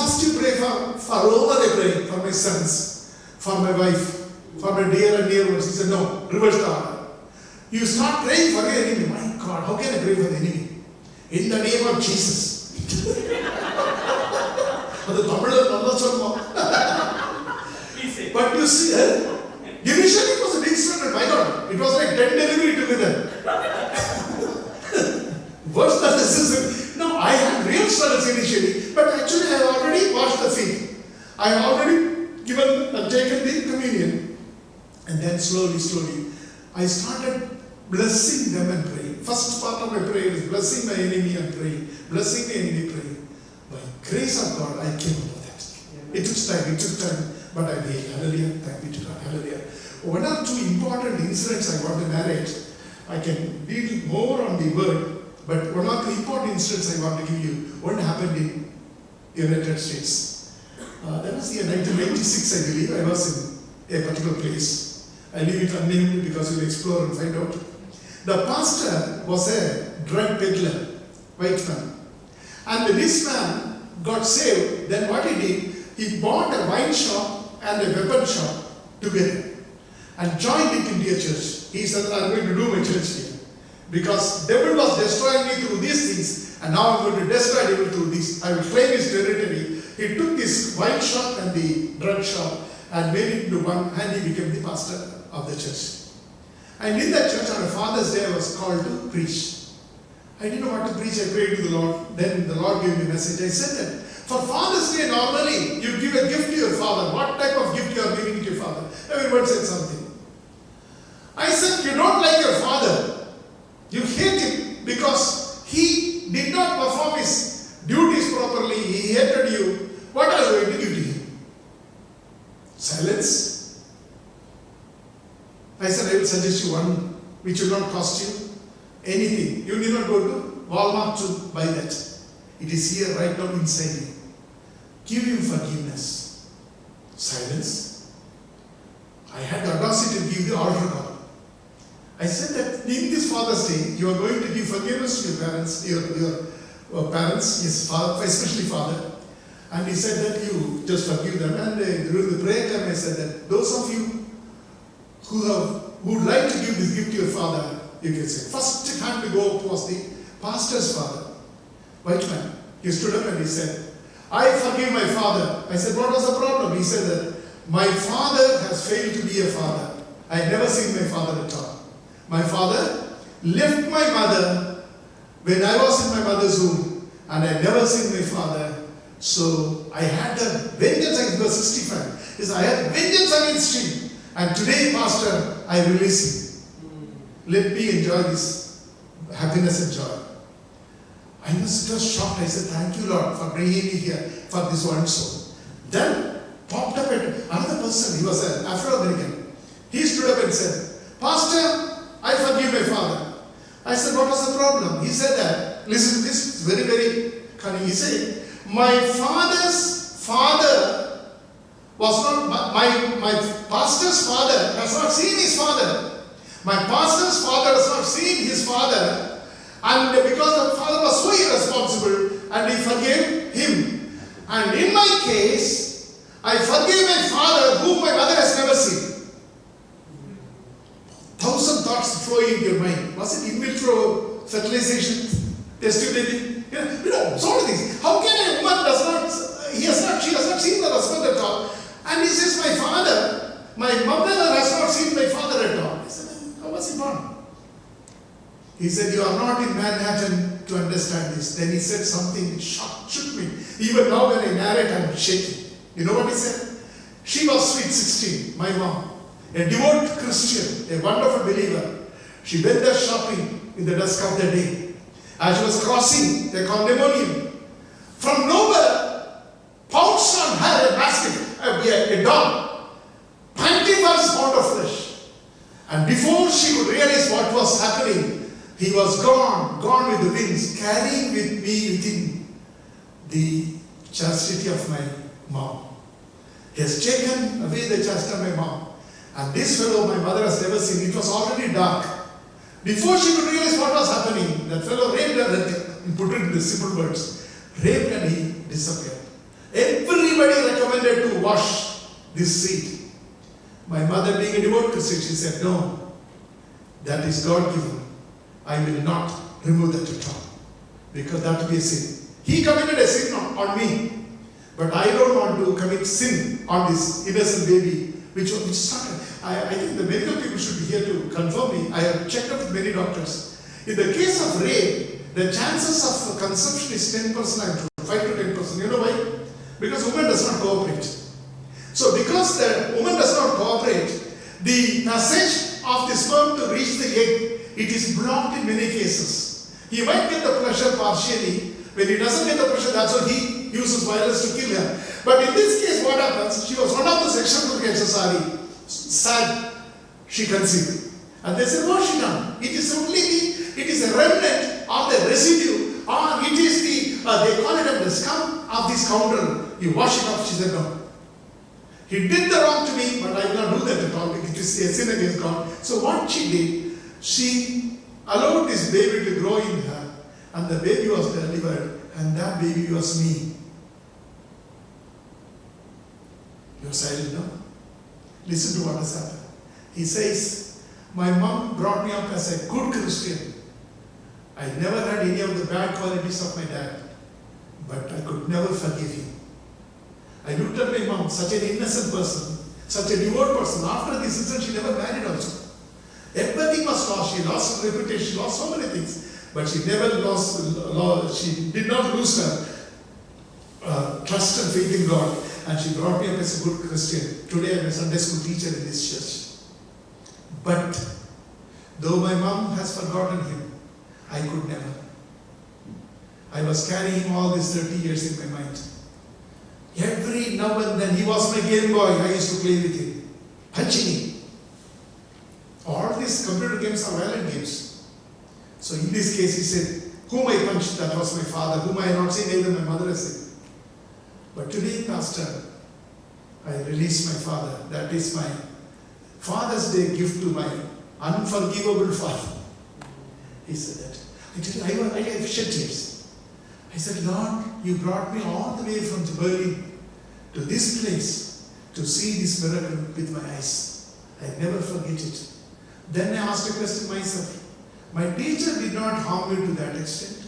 pray for over a prayer, for my sons, for my wife, for my dear and dear ones. He said, no, reverse the order. You start praying for the enemy. My God, how can I pray for the enemy? In the name of Jesus. But you see, initially it was a big struggle. My God, it was like 10 delivery together. Worse than this is. No, I had real struggles initially, but actually I have already washed the feet. I have already taken the communion. And then slowly, I started blessing them and praying. First part of my prayer is blessing my enemy and praying. Blessing the enemy, praying. By grace of God, I came over that. It took time, but I made. Hallelujah. Thank be to God. Hallelujah. One or two important incidents I want to narrate. I can deal more on the word, but one or two important incidents I want to give you. One happened in the United States. That was the year 1996, I believe. I was in a particular place. I leave it unnamed because we'll explore and find out. The pastor was a drug peddler, white man. And this man got saved. Then what he did, he bought a wine shop and a weapon shop together and joined it into a church. He said, I'm going to do my church here. Because devil was destroying me through these things, and now I'm going to destroy devil through this. I will claim his territory. He took this wine shop and the drug shop and made it into one, and he became the pastor of the church. And in that church on a Father's Day, I was called to preach. I didn't know what to preach. I prayed to the Lord. Then the Lord gave me a message. I said that for Father's Day, normally you give a gift to your father. What type of gift you are giving to your father? Everyone said something. I said, you don't like your father. You hate him because he did not perform his duties properly. He hated you. What are you going to give to him? Silence. I said, I will suggest you one which will not cost you anything. You need not go to Walmart to buy that. It is here right now inside you. Give him forgiveness. Silence. I had the audacity to give the altar call. I said that in this Father's Day, you are going to give forgiveness to your parents, your parents, yes, father, especially father. And he said that you just forgive them. And during the prayer time, I said that those of you who would like to give this gift to your father, you can say. First hand to go up was the pastor's father, white man. He stood up and he said, I forgive my father. I said, what was the problem? He said that my father has failed to be a father. I had never seen my father at all. My father left my mother when I was in my mother's womb, and I had never seen my father. So I had the vengeance against verse 65. He said, I had vengeance against him. And today, Pastor, I release him. Let me enjoy this happiness and joy. I was just shocked. I said, thank you, Lord, for bringing me here for this one soul. Then popped up another person. He was an Afro-American. He stood up and said, Pastor, I forgive my father. I said, what was the problem? He said that, listen to this, very, very cunning. He said, my father's father was not, my pastor's father has not seen his father. My pastor's father has not seen his father, and because the father was so irresponsible, and he forgave him. And in my case, I forgave my father whom my mother has never seen. 1,000 thoughts flowing in your mind. Was it in vitro fertilization, test baby? So many things. How can a woman she has not seen the husband at all. And he says, my mother has not seen my father at all. I said, how was he born? He said, you are not in Manhattan to understand this. Then he said something which shook me. Even now when I narrate, I am shaking. You know what he said? She was sweet 16, my mom. A devout Christian, a wonderful believer. She went there shopping in the dusk of the day. As she was crossing the condominium, from nowhere, pounced on her a basket, a dog, plentiful pound of flesh. And before she could realize what was happening, he was gone with the winds, carrying with me within the chastity of my mom. He has taken away the chastity of my mom. And this fellow my mother has never seen. It was already dark. Before she could realize what was happening, that fellow raped her, and put it in the simple words, raped and he disappeared. Everybody recommended to wash this seat. My mother, being a devout Christian, she said, no, that is God given. I will not remove that at all, because that will be a sin. He committed a sin on me, but I don't want to commit sin on this innocent baby, which started. I think the medical people should be here to confirm me. I have checked up with many doctors. In the case of rape, the chances of conception is 10%, I'm told, 5 to 10%. You know why? Because woman does not cooperate. So because the woman does not cooperate, the passage of the sperm to reach the egg, it is blocked in many cases. He might get the pleasure partially. When he doesn't get the pleasure, that's why he uses violence to kill her. But in this case, what happens? She was one of the sexual cases, sad, she conceived. And they said, wash it down. It is a remnant of the residue, or it is they call it the scum of this scoundrel. You wash it off. She said, no. He did the wrong to me, but I will not do that at all, because it is a sin against God. So what she did, she allowed this baby to grow in her, and the baby was delivered, and that baby was me. You are silent now? Listen to what has happened. He says, my mom brought me up as a good Christian. I never had any of the bad qualities of my dad, but I could never forgive him. I looked at my mom, such an innocent person, such a devout person. After this incident, she never married also. Everything was lost. She lost her reputation, she lost so many things. But she never she did not lose her trust and faith in God. And she brought me up as a good Christian. Today I am a Sunday school teacher in this church. But though my mom has forgotten him, I could never. I was carrying him all these 30 years in my mind. Every now and then, he was my Game Boy. I used to play with him, punching him. All these computer games are violent games. So in this case, he said, whom I punched, that was my father. Whom I had not seen, neither my mother has seen. But today, Pastor, I release my father. That is my Father's Day gift to my unforgivable father. He said that. I have shed tears. I said, Lord, you brought me all the way from Berlin to this place to see this miracle with my eyes. I never forget it. Then I asked a question myself. My teacher did not harm me to that extent.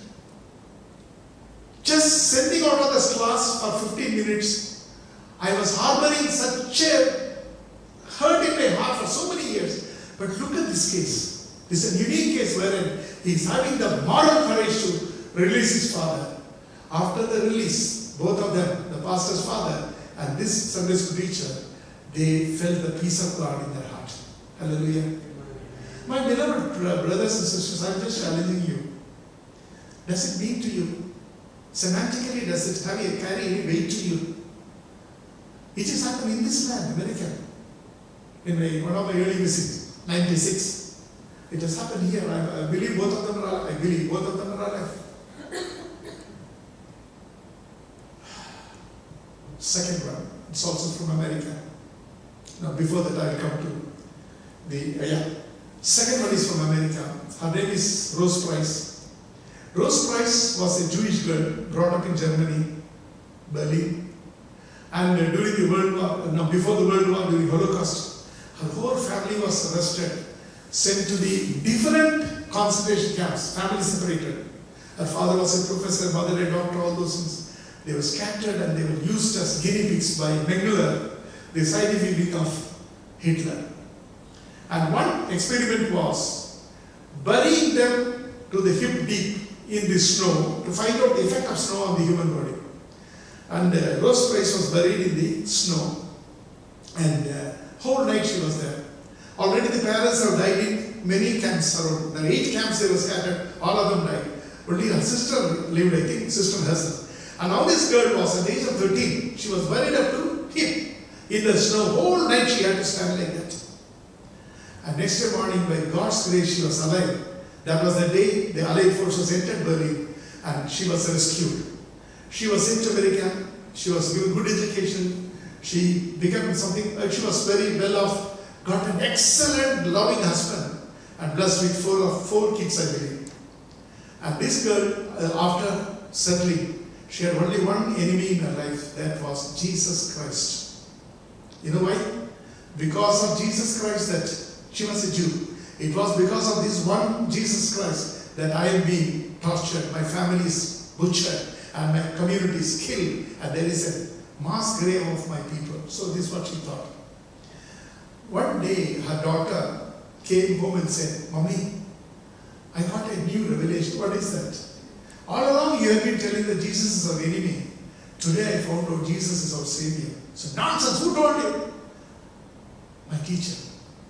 Just sending out of this class for 15 minutes, I was harboring such a hurt in my heart for so many years. But look at this case. This is a unique case wherein he is having the moral courage to release his father. After the release, both of them, the pastor's father and this Sunday school teacher, they felt the peace of God in their heart. Hallelujah. My beloved brothers and sisters, I'm just challenging you. Does it mean to you? Semantically, does it carry any weight to you? It has happened in this land, America. In one of my early visits, 96. It has happened here. I believe both of them are alive. Second one, it's also from America. Now before that I will come to Second one is from America. Her name is Rose Price. Rose Price was a Jewish girl brought up in Germany, Berlin. And during the World War, no, before the World War, during Holocaust, her whole family was arrested, sent to the different concentration camps, family separated. Her father was a professor, mother a doctor, all those things. They were scattered and they were used as guinea pigs by Mengele, the scientific wing of Hitler. And one experiment was burying them to the hip deep in the snow to find out the effect of snow on the human body. And Rose Price was buried in the snow. And whole night she was there. Already the parents have died in many camps around. There are 8 camps they were scattered, all of them died. Only her sister lived, I think, Sister Hester. And now this girl was at the age of 13. She was buried up to hip in the snow. Whole night she had to stand like that. And next day morning, by God's grace, she was alive. That was the day the Allied forces entered Berlin and she was rescued. She was sent to America. She was given good education. She became something, she was very well off, got an excellent, loving husband and blessed with 4 kids, I believe. And this girl, after settling, she had only one enemy in her life, that was Jesus Christ. You know why? Because of Jesus Christ that she was a Jew. It was because of this one Jesus Christ that I am being tortured, my family is butchered, and my community is killed, and there is a mass grave of my people. So this is what she thought. One day, her daughter came home and said, Mommy, I got a new revelation. What is that? All along you have been telling that Jesus is our enemy. Today I found out Jesus is our Savior. So nonsense, who told you? My teacher.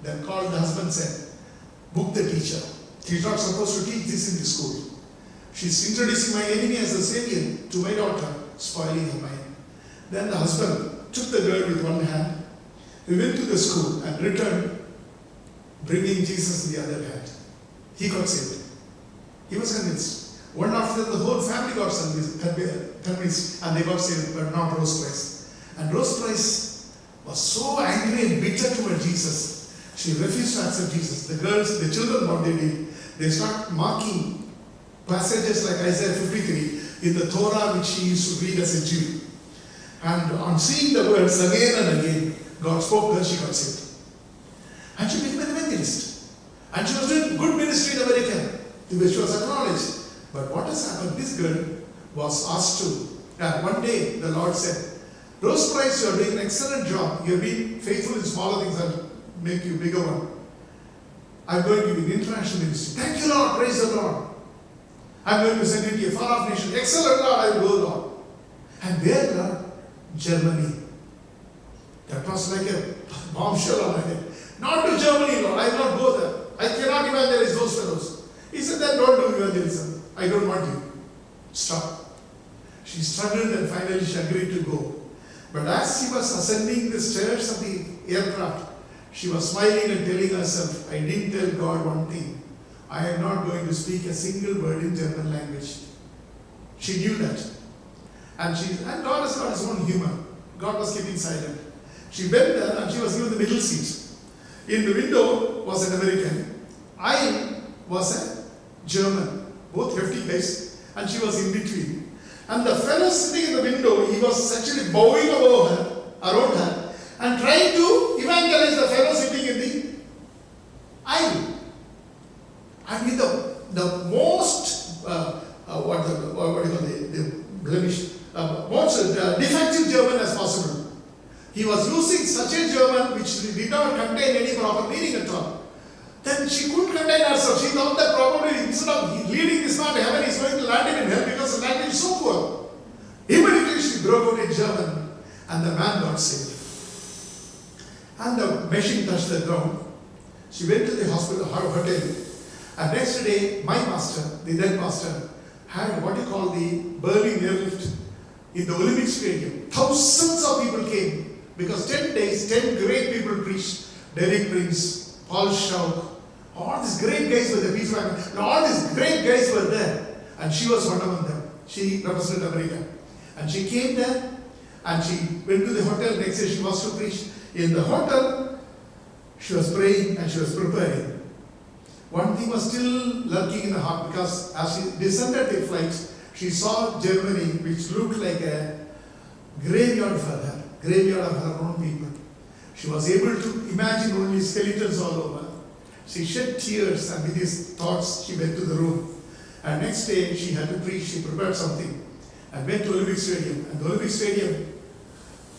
Then called the husband and said, book the teacher. She's not supposed to teach this in the school. She's introducing my enemy as a Savior to my daughter, spoiling her mind. Then the husband took the girl with one hand. He went to the school and returned, bringing Jesus in the other hand. He got saved. He was convinced. One after the whole family got convinced and they got saved, but not Rose Price. And Rose Price was so angry and bitter toward Jesus. She refused to accept Jesus. The girls, the children, what they did, they start marking passages like Isaiah 53 in the Torah which she used to read as a Jew. And on seeing the words again and again, God spoke to her, she got saved. And she became an evangelist. And she was doing good ministry in America, which was acknowledged. But what has happened? This girl was asked to. One day the Lord said, Rose Price, you are doing an excellent job. You have been faithful in smaller things and make you bigger one. I'm going to give you an international ministry. Thank you, Lord. Praise the Lord. I'm going to send you to a far-off nation. Excellent, Lord. I will go, Lord. And where, Lord? Germany. That was like a bombshell on my head. Not to Germany, Lord. I will not go there. I cannot evangelize those fellows. He said, then don't do evangelism. I don't want you. Stop. She struggled and finally she agreed to go. But as she was ascending the stairs of the aircraft, she was smiling and telling herself, I didn't tell God one thing. I am not going to speak a single word in German language. She knew that. And God has got his own humor. God was keeping silent. She went there and she was given the middle seat. In the window was an American. I was a German. Both hefty guys. And she was in between. And the fellow sitting in the window, he was actually bowing above her, around her, and trying to evangelize the fellow sitting in the aisle. And with the most, what do you call the blemish, most defective German as possible. He was using such a German which did not contain any proper meaning at all. Then she couldn't contain herself. She thought that probably instead of leading this man to heaven, he's going to land him in hell because the language is so poor. Immediately she broke out in German and the man got saved. And the machine touched the ground. She went to the hospital, her hotel. And next day, my master, the then master, had what you call the Berlin airlift in the Olympic Stadium. Thousands of people came because 10 days, 10 great people preached. Derek Prince, Paul Schauk, all these great guys were the people. And all these great guys were there. And she was one among them. She represented America. And she came there and she went to the hotel. Next day she was to preach. In the hotel, she was praying and she was preparing. one thing was still lurking in the heart, because as she descended the flight, she saw Germany, which looked like a graveyard for her, graveyard of her own people. She was able to imagine only skeletons all over. She shed tears, and with these thoughts, she went to the room. And next day, she had to preach. She prepared something and went to Olympic Stadium. And the Olympic Stadium,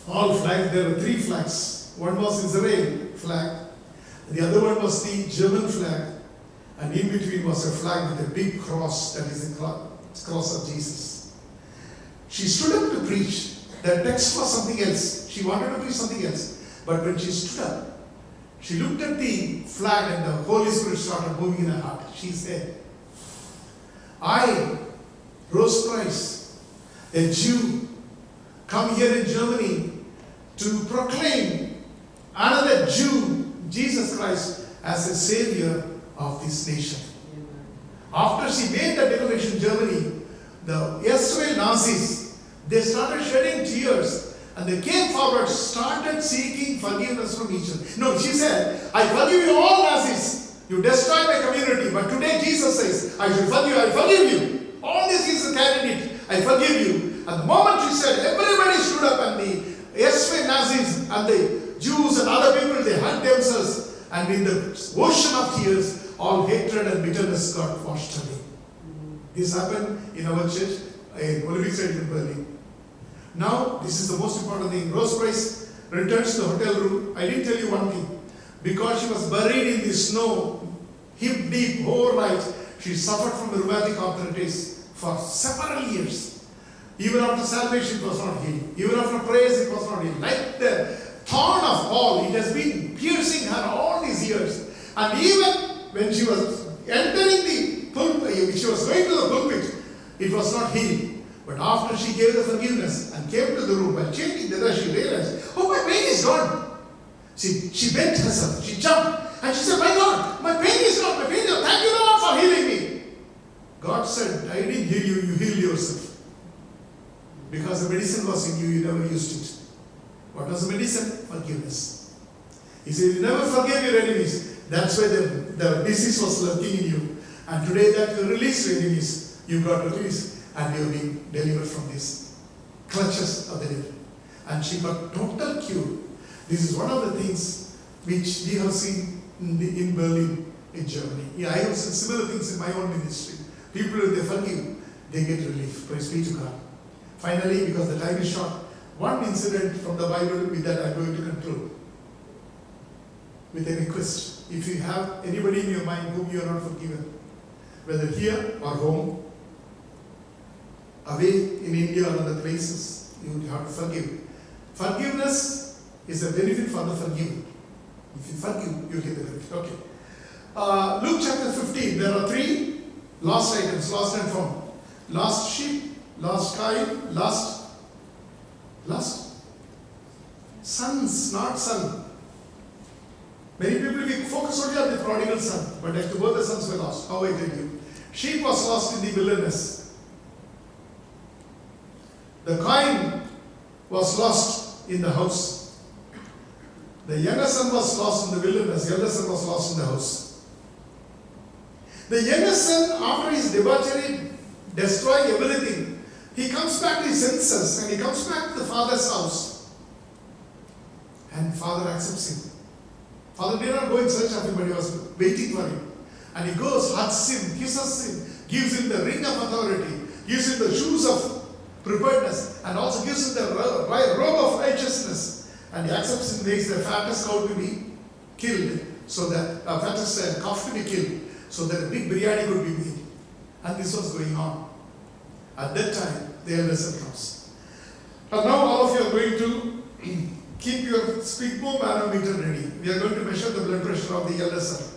all flags, there were 3 flags. One was Israel flag, the other one was the German flag, and in between was a flag with a big cross, that is the cross of Jesus. She stood up to preach. The text was something else. She wanted to preach something else. But when she stood up, she looked at the flag and the Holy Spirit started moving in her heart. She said, I, Rose Price, a Jew, come here in Germany to proclaim another Jew, Jesus Christ, as a savior of this nation. After she made that declaration in Germany, the Israel Nazis, they started shedding tears. And they came forward, started seeking forgiveness from each other. No, she said, I forgive you all Nazis. You destroyed my community. But today Jesus says, I should forgive you. I forgive you. All these things carried it. I forgive you. And the moment she said, everybody stood up, and the Israel Nazis and the Jews and other people, they hugged themselves. And in the ocean of tears, all hatred and bitterness got washed away. This happened in our church, in Olympic Stadium in Berlin. Now, this is the most important thing. Rose Price returns to the hotel room. I didn't tell you one thing. Because she was buried in the snow, hip deep, overnight, she suffered from rheumatic arthritis for several years. Even after salvation, it was not healed. Even after praise, it was not healed. Like the thorn of Paul, it has been piercing her all these years. And even when she was entering the pulpit, she was going to the pulpit, it was not healed. But after she gave the forgiveness and came to the room and changing the dress, she realized, oh, my pain is gone. She bent herself, she jumped, and she said, my God, my pain is gone, my pain is gone. Thank you, Lord, for healing me. God said, I didn't heal you, you healed yourself. Because the medicine was in you, you never used it. What was the medicine? Forgiveness. He said, you never forgave your enemies. That's why the disease was lurking in you. And today that you released your enemies, you got released. And you have been delivered from these clutches of the devil. And she got total cure. This is one of the things which we have seen in Berlin, in Germany. Yeah, I have seen similar things in my own ministry. People, if they forgive, they get relief. Praise be to God. Finally, because the time is short, one incident from the Bible, with that I'm going to conclude. With a request. If you have anybody in your mind whom you are not forgiven, whether here or home, away in India or other places, you have to forgive. Forgiveness is a benefit for the forgiven. If you forgive, you get the benefit. Okay. Luke chapter 15, there are 3 lost items, lost and found. Lost sheep, lost coin, lost sons, not son. Many people we focus only on the prodigal son, but actually both the sons were lost. How I tell you. Sheep was lost in the wilderness. The coin was lost in the house. The younger son was lost in the wilderness. The elder son was lost in the house. The younger son, after his debauchery, destroying everything, he comes back to his senses and he comes back to the father's house. And father accepts him. Father did not go in search of him, but he was waiting for him. And he goes, hugs him, kisses him, gives him the ring of authority, gives him the shoes of preparedness, and also gives him the robe of righteousness. And he accepts him, makes the fattest cow to be killed, so that fattest calf to be killed, so that a big biryani could be made. And this was going on. At that time, the elder son comes. And now all of you are going to keep your speak-boom manometer ready. We are going to measure the blood pressure of the elder son.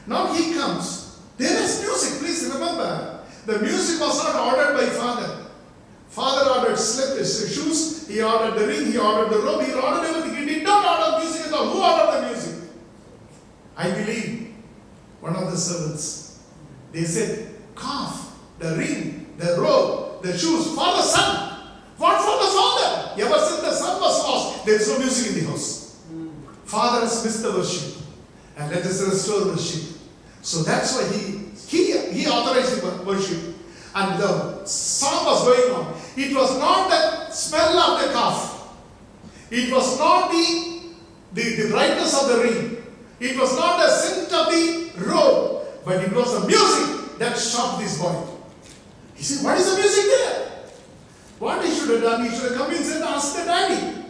Now he comes. There is music. Please remember, the music was not ordered by father. Father ordered shoes, he ordered the ring, he ordered the robe, he ordered everything. He did not order music at all. Who ordered the music? I believe one of the servants. They said, calf, the ring, the robe, the shoes for the son. What for the father? Ever since the son was lost, there is no music in the house. Father has missed the worship. And let us restore worship. So that's why he authorized the worship. And the song was going on. It was not the smell of the calf. It was not the brightness of the ring. It was not the scent of the robe. But it was the music that stopped this boy. He said, what is the music there? What he should have done, he should have come inside and asked the daddy.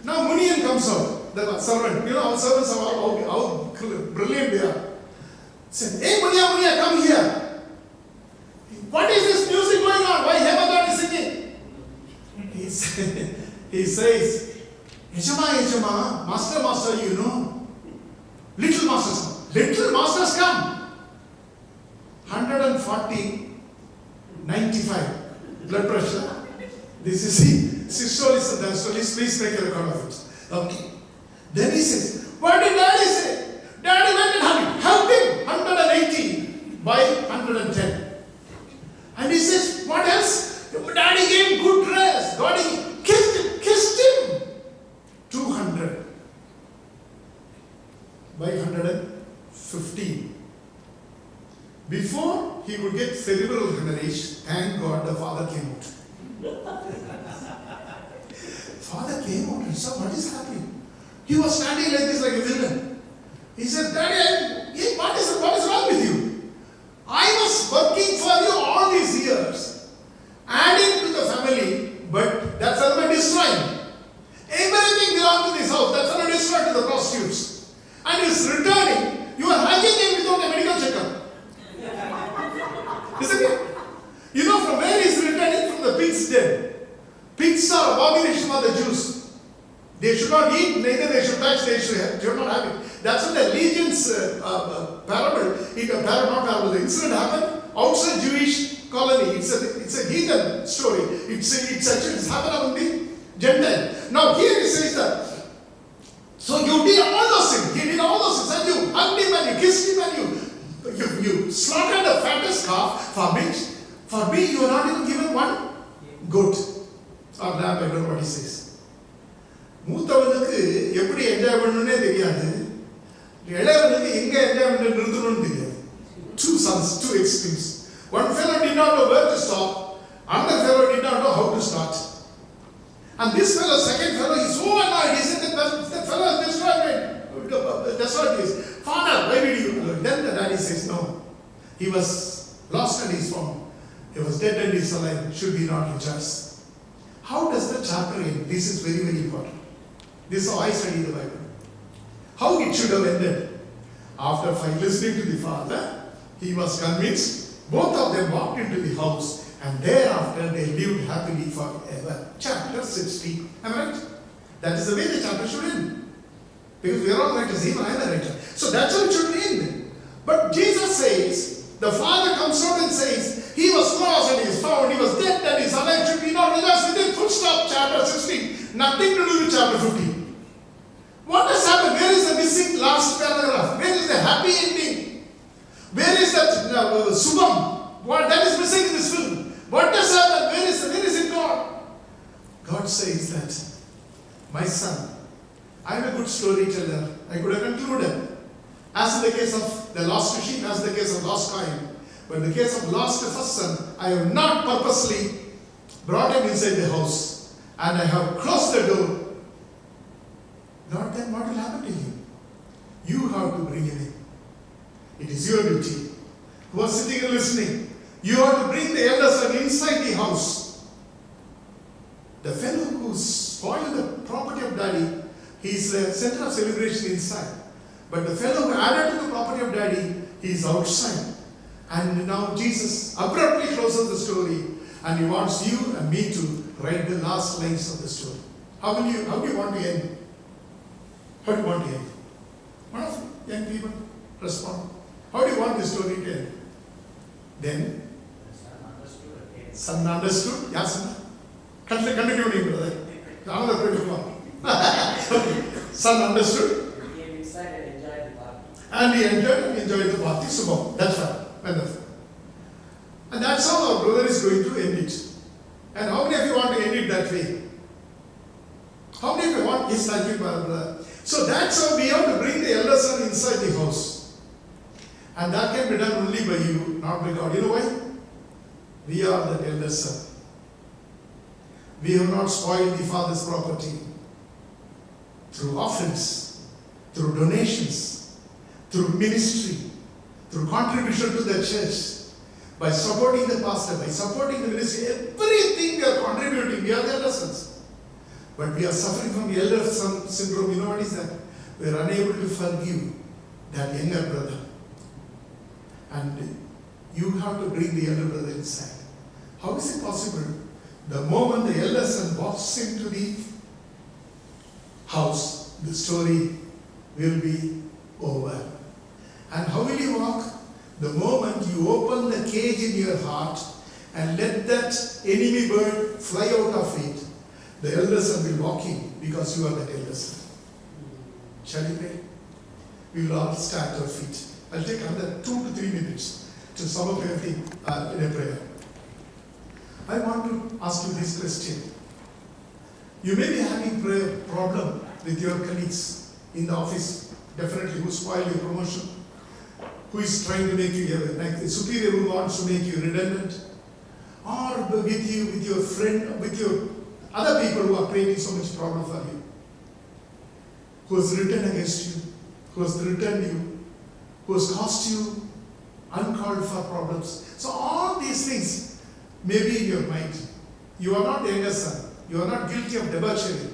Now Munian comes out, the servant. You know, our servants are how brilliant they are. He said, hey Munia, come here. What is this music going on? Why Hemagad is singing? He says, Yajama, master, you know. Little masters come. 140, 95 blood pressure. This is systolic and diastolic. Please make a record of it. Okay. Then he says, what did daddy say? Daddy went and hugged him. 180 by 110. And he says, what else? Daddy gave good dress. Daddy kissed him. 200 by 115. Before he would get cerebral hemorrhage, thank God the father came out. Father came out and saw what is happening. He was standing like this, like a villain. He said, Daddy, what is wrong with you? I was working for you all these years, adding to the family, but that's not destroying. Everything belonged to this house, that's not destroyed to the prostitutes. And he's returning. You are hugging him without a medical checkup. Isn't it? You know from where he's returning? From the pig's den. Pigs are abomination of the Jews. They should not eat, neither they should touch, they should not have it. That's what the Legion's parable, the incident happened outside Jewish colony. It's a heathen story. It's happened among the Gentile. Now here he says that, so you did all those things. He did all those things. And you hugged him and you kissed him and you slaughtered the fattest calf for me. For me, you are not even given one goat or lamb. I don't know what he says. மூத்தவனுக்கு எப்படி enjoy பண்ணணும்னே தெரியாது, இளையவனுக்கு எங்க enjoy பண்ண நிறுத்தணும்னு தெரியாது. Two sons, two extremes. One fellow did not know where to stop, another fellow did not know how to start. And this fellow, second fellow, is so annoyed. He said that fellow has destroyed this. Father, why did you? Then the daddy says, no. He was lost and he's found. He was dead and he's alive. Should we not rejoice? How does the chapter end? This is very, very important. This is how I study the Bible. How it should have ended. After listening to the father, he was convinced. Both of them walked into the house and thereafter they lived happily forever. Chapter 60. Am I right? That is the way the chapter should end. Because we are all writers, even I am a writer. So that's how it should end. But Jesus says, the father comes out and says, he was lost and he is found, he was dead and he is alive. Should we not rejoice with him? Full stop, chapter 16. Nothing to do with chapter 15. What has happened? Where is the missing last paragraph? Where is the happy ending? Where is that Subham? What that is missing in this film? What has happened? Where is it God? God says that, my son, I am a good storyteller. I could have concluded. As in the case of the lost sheep, as in the case of lost coin. But in the case of lost first son, I have not purposely brought him inside the house. And I have closed the door. Lord, then what will happen to him? You have to bring him in. It is your duty. Who are sitting and listening? You have to bring the elder son inside the house. The fellow who spoiled the property of daddy, he is the center of celebration inside. But the fellow who added to the property of daddy, he is outside. And now Jesus abruptly closes the story and he wants you and me to write the last lines of the story. How do you want to end? How do you want to end? One of you young people respond. How do you want the story to end? Then, son understood. Yes, son. Continue, brother. Another Premkumar. Son understood. He came inside and enjoyed the party. And he enjoyed the party. Subham. That's right. Wonderful. And that's how our brother is going to end it. And how many of you want to end it that way? How many of you want? Yes, thank you, brother. So that's how we have to bring the elder son inside the house. And that can be done only by you, not by God. You know why? We are the elder son. We have not spoiled the father's property through offerings, through donations, through ministry, through contribution to the church, by supporting the pastor, by supporting the ministry. Everything we are contributing, we are the elder sons. But we are suffering from the elder son syndrome. You know what is that? We are unable to forgive that younger brother. And you have to bring the elder brother inside. How is it possible? The moment the elder son walks into the house, the story will be over. And how will you walk? The moment you open the cage in your heart and let that enemy bird fly out of it, the elder son will walk in because you are the elder son. Shall we pray? We will all stand to our feet. I'll take another 2 to 3 minutes to sum up everything in a prayer. I want to ask you this question. You may be having a problem with your colleagues in the office, definitely, who spoil your promotion, who is trying to make you, like the superior who wants to make you redundant, or with you, with your friend, with your other people who are creating so much problem for you, who has written against you, who has threatened you, who has caused you uncalled for problems. So all these things may be in your mind. You are not the younger son. You are not guilty of debauchery,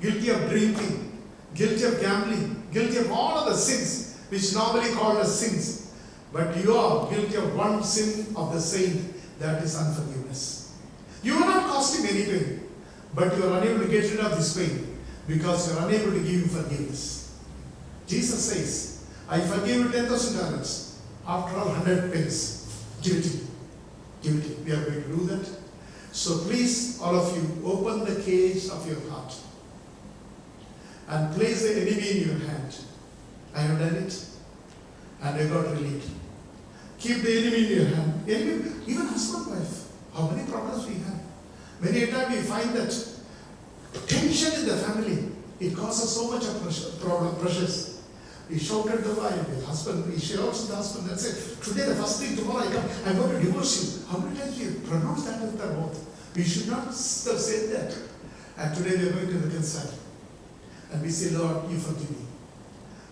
guilty of drinking, guilty of gambling, guilty of all of the sins which normally called as sins. But you are guilty of one sin of the saint, that is unforgiveness. You are not causing any pain, but you are unable to get rid of this pain because you are unable to give him forgiveness. Jesus says, I forgive you 10,000 talents. After all, 100 pence. Give it to me. Give it to me. We are going to do that. So please, all of you, open the cage of your heart and place the enemy in your hand. I have done it and I got relieved. Keep the enemy in your hand. Enemy, even husband, wife. How many problems we have? Many a time we find that tension in the family, it causes so much of pressures. We shouted the wife, the husband, he shouts to the husband and said, today the first thing, tomorrow I come, I'm going to divorce you. How many times we pronounce that with our mouth? We should not have said that. And today we are going to reconcile. And we say, Lord, you forgive me.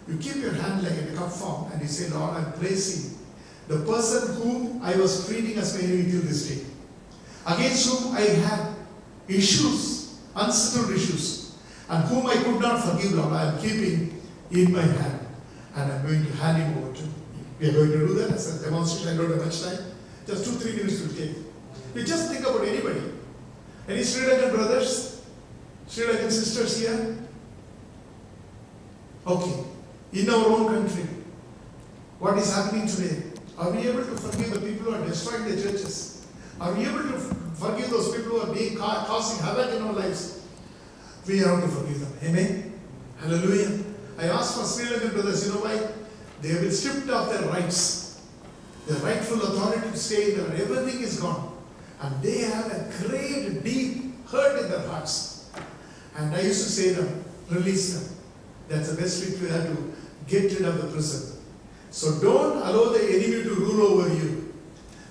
You keep your hand like in a cup form and you say, Lord, I'm placing the person whom I was treating as my enemy till this day, against whom I had issues, unsettled issues, and whom I could not forgive, Lord, I am keeping in my hand. And I'm going to hand him over to you. We are going to do that as a demonstration. I don't have much time. Just 2-3 minutes will take. You just think about anybody. Any Sri Lankan brothers? Sri Lankan sisters here? Okay. In our own country, what is happening today? Are we able to forgive the people who are destroying the churches? Are we able to forgive those people who are being causing havoc in our lives? We have to forgive them. Amen? Hallelujah. I ask for Sri Lankan brothers, you know why? They have been stripped of their rights. Their rightful authority to stay there. Everything is gone. And they have a great, deep hurt in their hearts. And I used to say to them, release them. That's the best way to have to get rid of the prison. So don't allow the enemy to rule over you.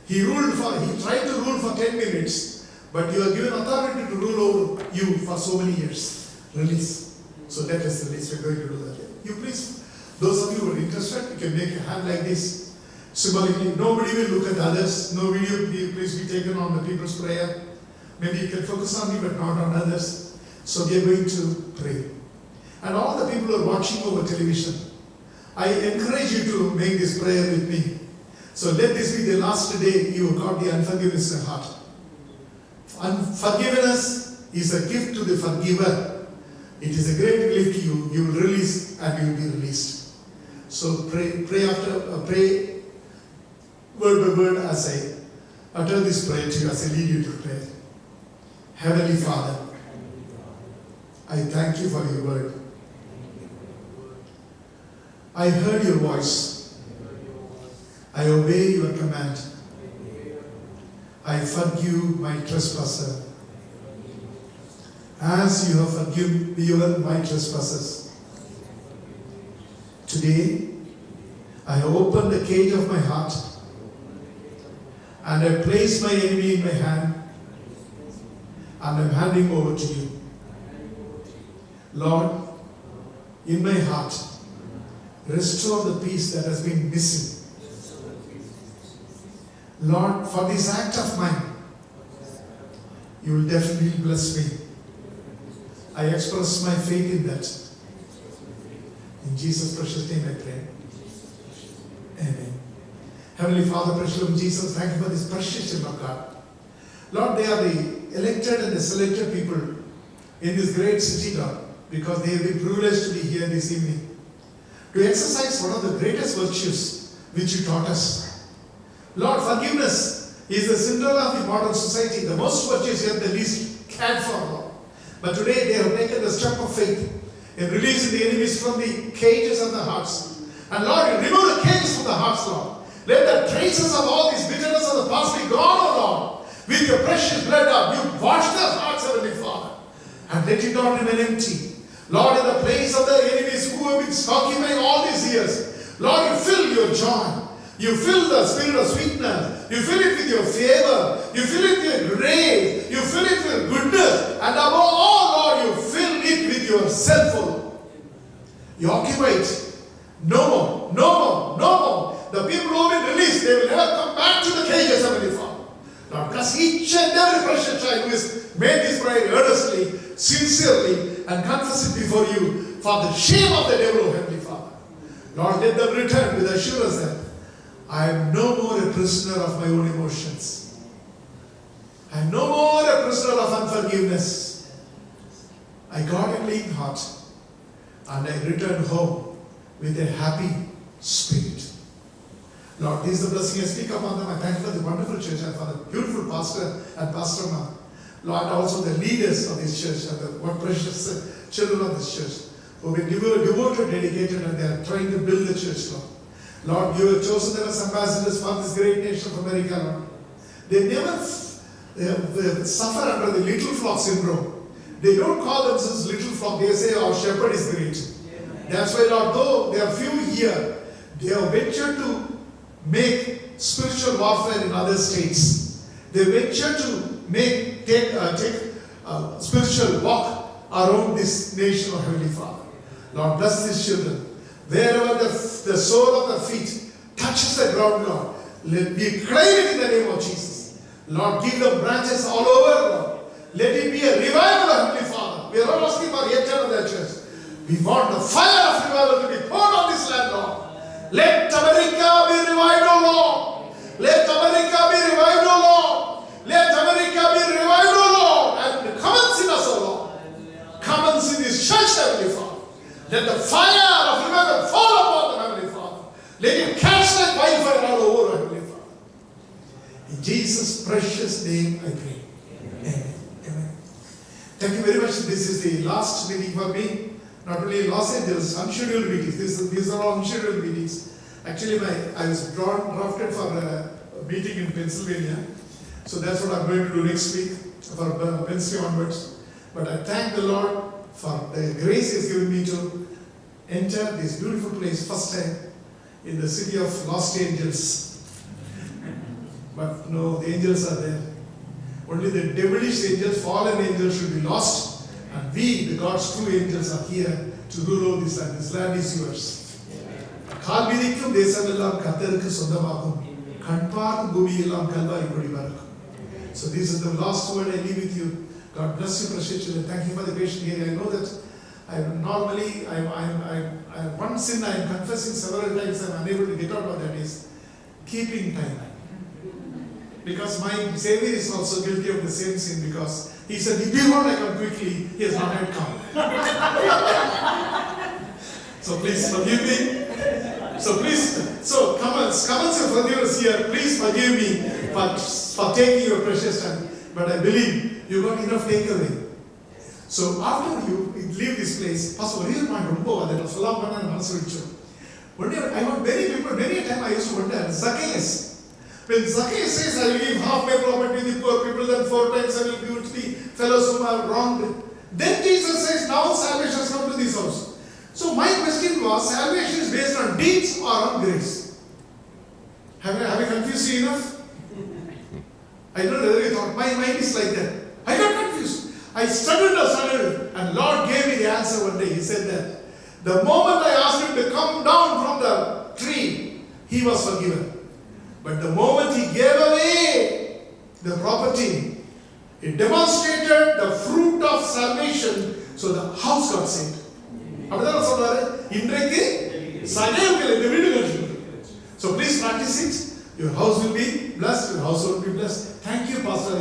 He tried to rule for 10 minutes, but you are given authority to rule over you for so many years. Release. So let us release. We're going to do that. You please, those of you who are interested, you can make a hand like this. Symbolically, nobody will look at others. No video, please be taken on the people's prayer. Maybe you can focus on me, but not on others. So we are going to pray. And all the people who are watching over television, I encourage you to make this prayer with me. So let this be the last day you got the unforgiveness in your heart. Unforgiveness is a gift to the forgiver. It is a great gift to you. You will release and you will be released. So pray word by word as I utter this prayer to you, as I lead you to prayer. Heavenly Father, I thank you for your word. I heard your voice. I obey your command. I forgive my trespasser, as you have forgiven my trespasses. Today, I open the cage of my heart and I place my enemy in my hand and I'm handing over to you. Lord, in my heart, restore the peace that has been missing. Lord, for this act of mine, you will definitely bless me. I express my faith in that. In Jesus' precious name I pray. Amen. Heavenly Father, precious Lord Jesus, thank you for this precious children of God. Lord, they are the elected and the selected people in this great city, Lord, because they have been privileged to be here this evening to exercise one of the greatest virtues which you taught us. Lord, forgiveness is the symbol of the modern society, the most virtues yet the least cared for, Lord. But today they have taken the step of faith in releasing the enemies from the cages of the hearts. And Lord, you remove the cages from the hearts, Lord. Let the traces of all this bitterness of the past be gone, O Lord. With your precious blood, Lord, you wash their hearts, Heavenly Father. And let it not remain empty. Lord, in the place of the enemies who have been occupying all these years, Lord, you fill your joy. You fill the spirit of sweetness. You fill it with your favor. You fill it with your grace. You fill it with goodness. And above all, Lord, you fill it with your self-will. You occupy it. No more, no more, no more. The people who have been released, they will never come back to the cages, Heavenly Father. Lord, bless each and every precious child who has made this prayer earnestly, sincerely, and confess it before you for the shame of the devil, O Heavenly Father. Lord, let them return with assurance that I am no more a prisoner of my own emotions. I am no more a prisoner of unforgiveness. I got a clean heart and I returned home with a happy spirit. Lord, this is the blessing I speak upon them. I thank you for the wonderful church and for the beautiful pastor and pastor ma. Lord, also the leaders of this church and the what precious children of this church who have been devoted, dedicated, and they are trying to build the church, Lord. Lord, you have chosen them as ambassadors for this great nation of America, Lord. They never suffer under the little flock syndrome. They don't call themselves little flock. They say our shepherd is great. Amen. That's why, Lord, though there are few here, they have ventured to make spiritual warfare in other states. They venture to take spiritual walk around this nation of Heavenly Father. Lord, bless these children. Wherever the sole of the feet touches the ground, Lord, let me claim it in the name of Jesus. Lord, give them branches all over, Lord. Let it be a revival, Heavenly Father. We are not asking for yet another church. We want the fire of revival to be poured on this land, Lord. Let America be revived, O Lord. Let America be revived, O Lord. Let America be revived, O Lord. And come and see us, O Lord. Come and see this church, Heavenly Father. Let the fire of revival fall upon them, Heavenly Father. Let it catch like wildfire all over, Heavenly Father. In Jesus' precious name I pray. Amen. Amen. Thank you very much. This is the last meeting for me. Not only in Los Angeles, unscheduled meetings. These are all unscheduled meetings. Actually, I was drafted for a meeting in Pennsylvania. So that's what I'm going to do next week, for Wednesday onwards. But I thank the Lord for the grace He has given me to enter this beautiful place first time in the city of Los Angeles. But no, the angels are there. Only the devilish angels, fallen angels should be lost. And we, the God's true angels, are here to rule over this land. This land is yours. கால்விதிக்கும் தேசமெல்லாம் கர்த்தருக்கு சொந்தமாகும். கண்பார்க்கும் பூமியெல்லாம் கல்வாய் கொடி பறக்கும். So this is the last word I leave with you. God bless you, precious children. Thank you for the patient hearing. I know that one sin I am confessing several times, I am unable to get out of that is keeping time. Because my Savior is also guilty of the same sin, because He said, if you want to come quickly, He has not yet come. So please forgive me. So come and say forgiveness here. Please forgive me for taking your precious time. But I believe you got enough takeaway. So after you leave this place, Pastor, real mind that was one day I want many a time I used to wonder, Zacchaeus. When Zacchaeus says, I will give half my property to the poor people, then 4 times I will give it to the fellows whom I have wronged. Then Jesus says, now salvation has come to this house. So my question was, salvation is based on deeds or on grace? Have I confused you enough? I don't know whether you thought, my mind is like that. I got confused. I struggled, and Lord gave me the answer one day. He said that the moment I asked him to come down from the tree, he was forgiven. But the moment he gave away the property, it demonstrated the fruit of salvation, so the house got saved. அப்படிதான் சொல்றாரு, இன்றைக்கு சகேவுக்கு இந்த வீடு கட்டிருக்கு. So please practice it. Your house will be blessed, your household will be blessed. Thank you, Pastor.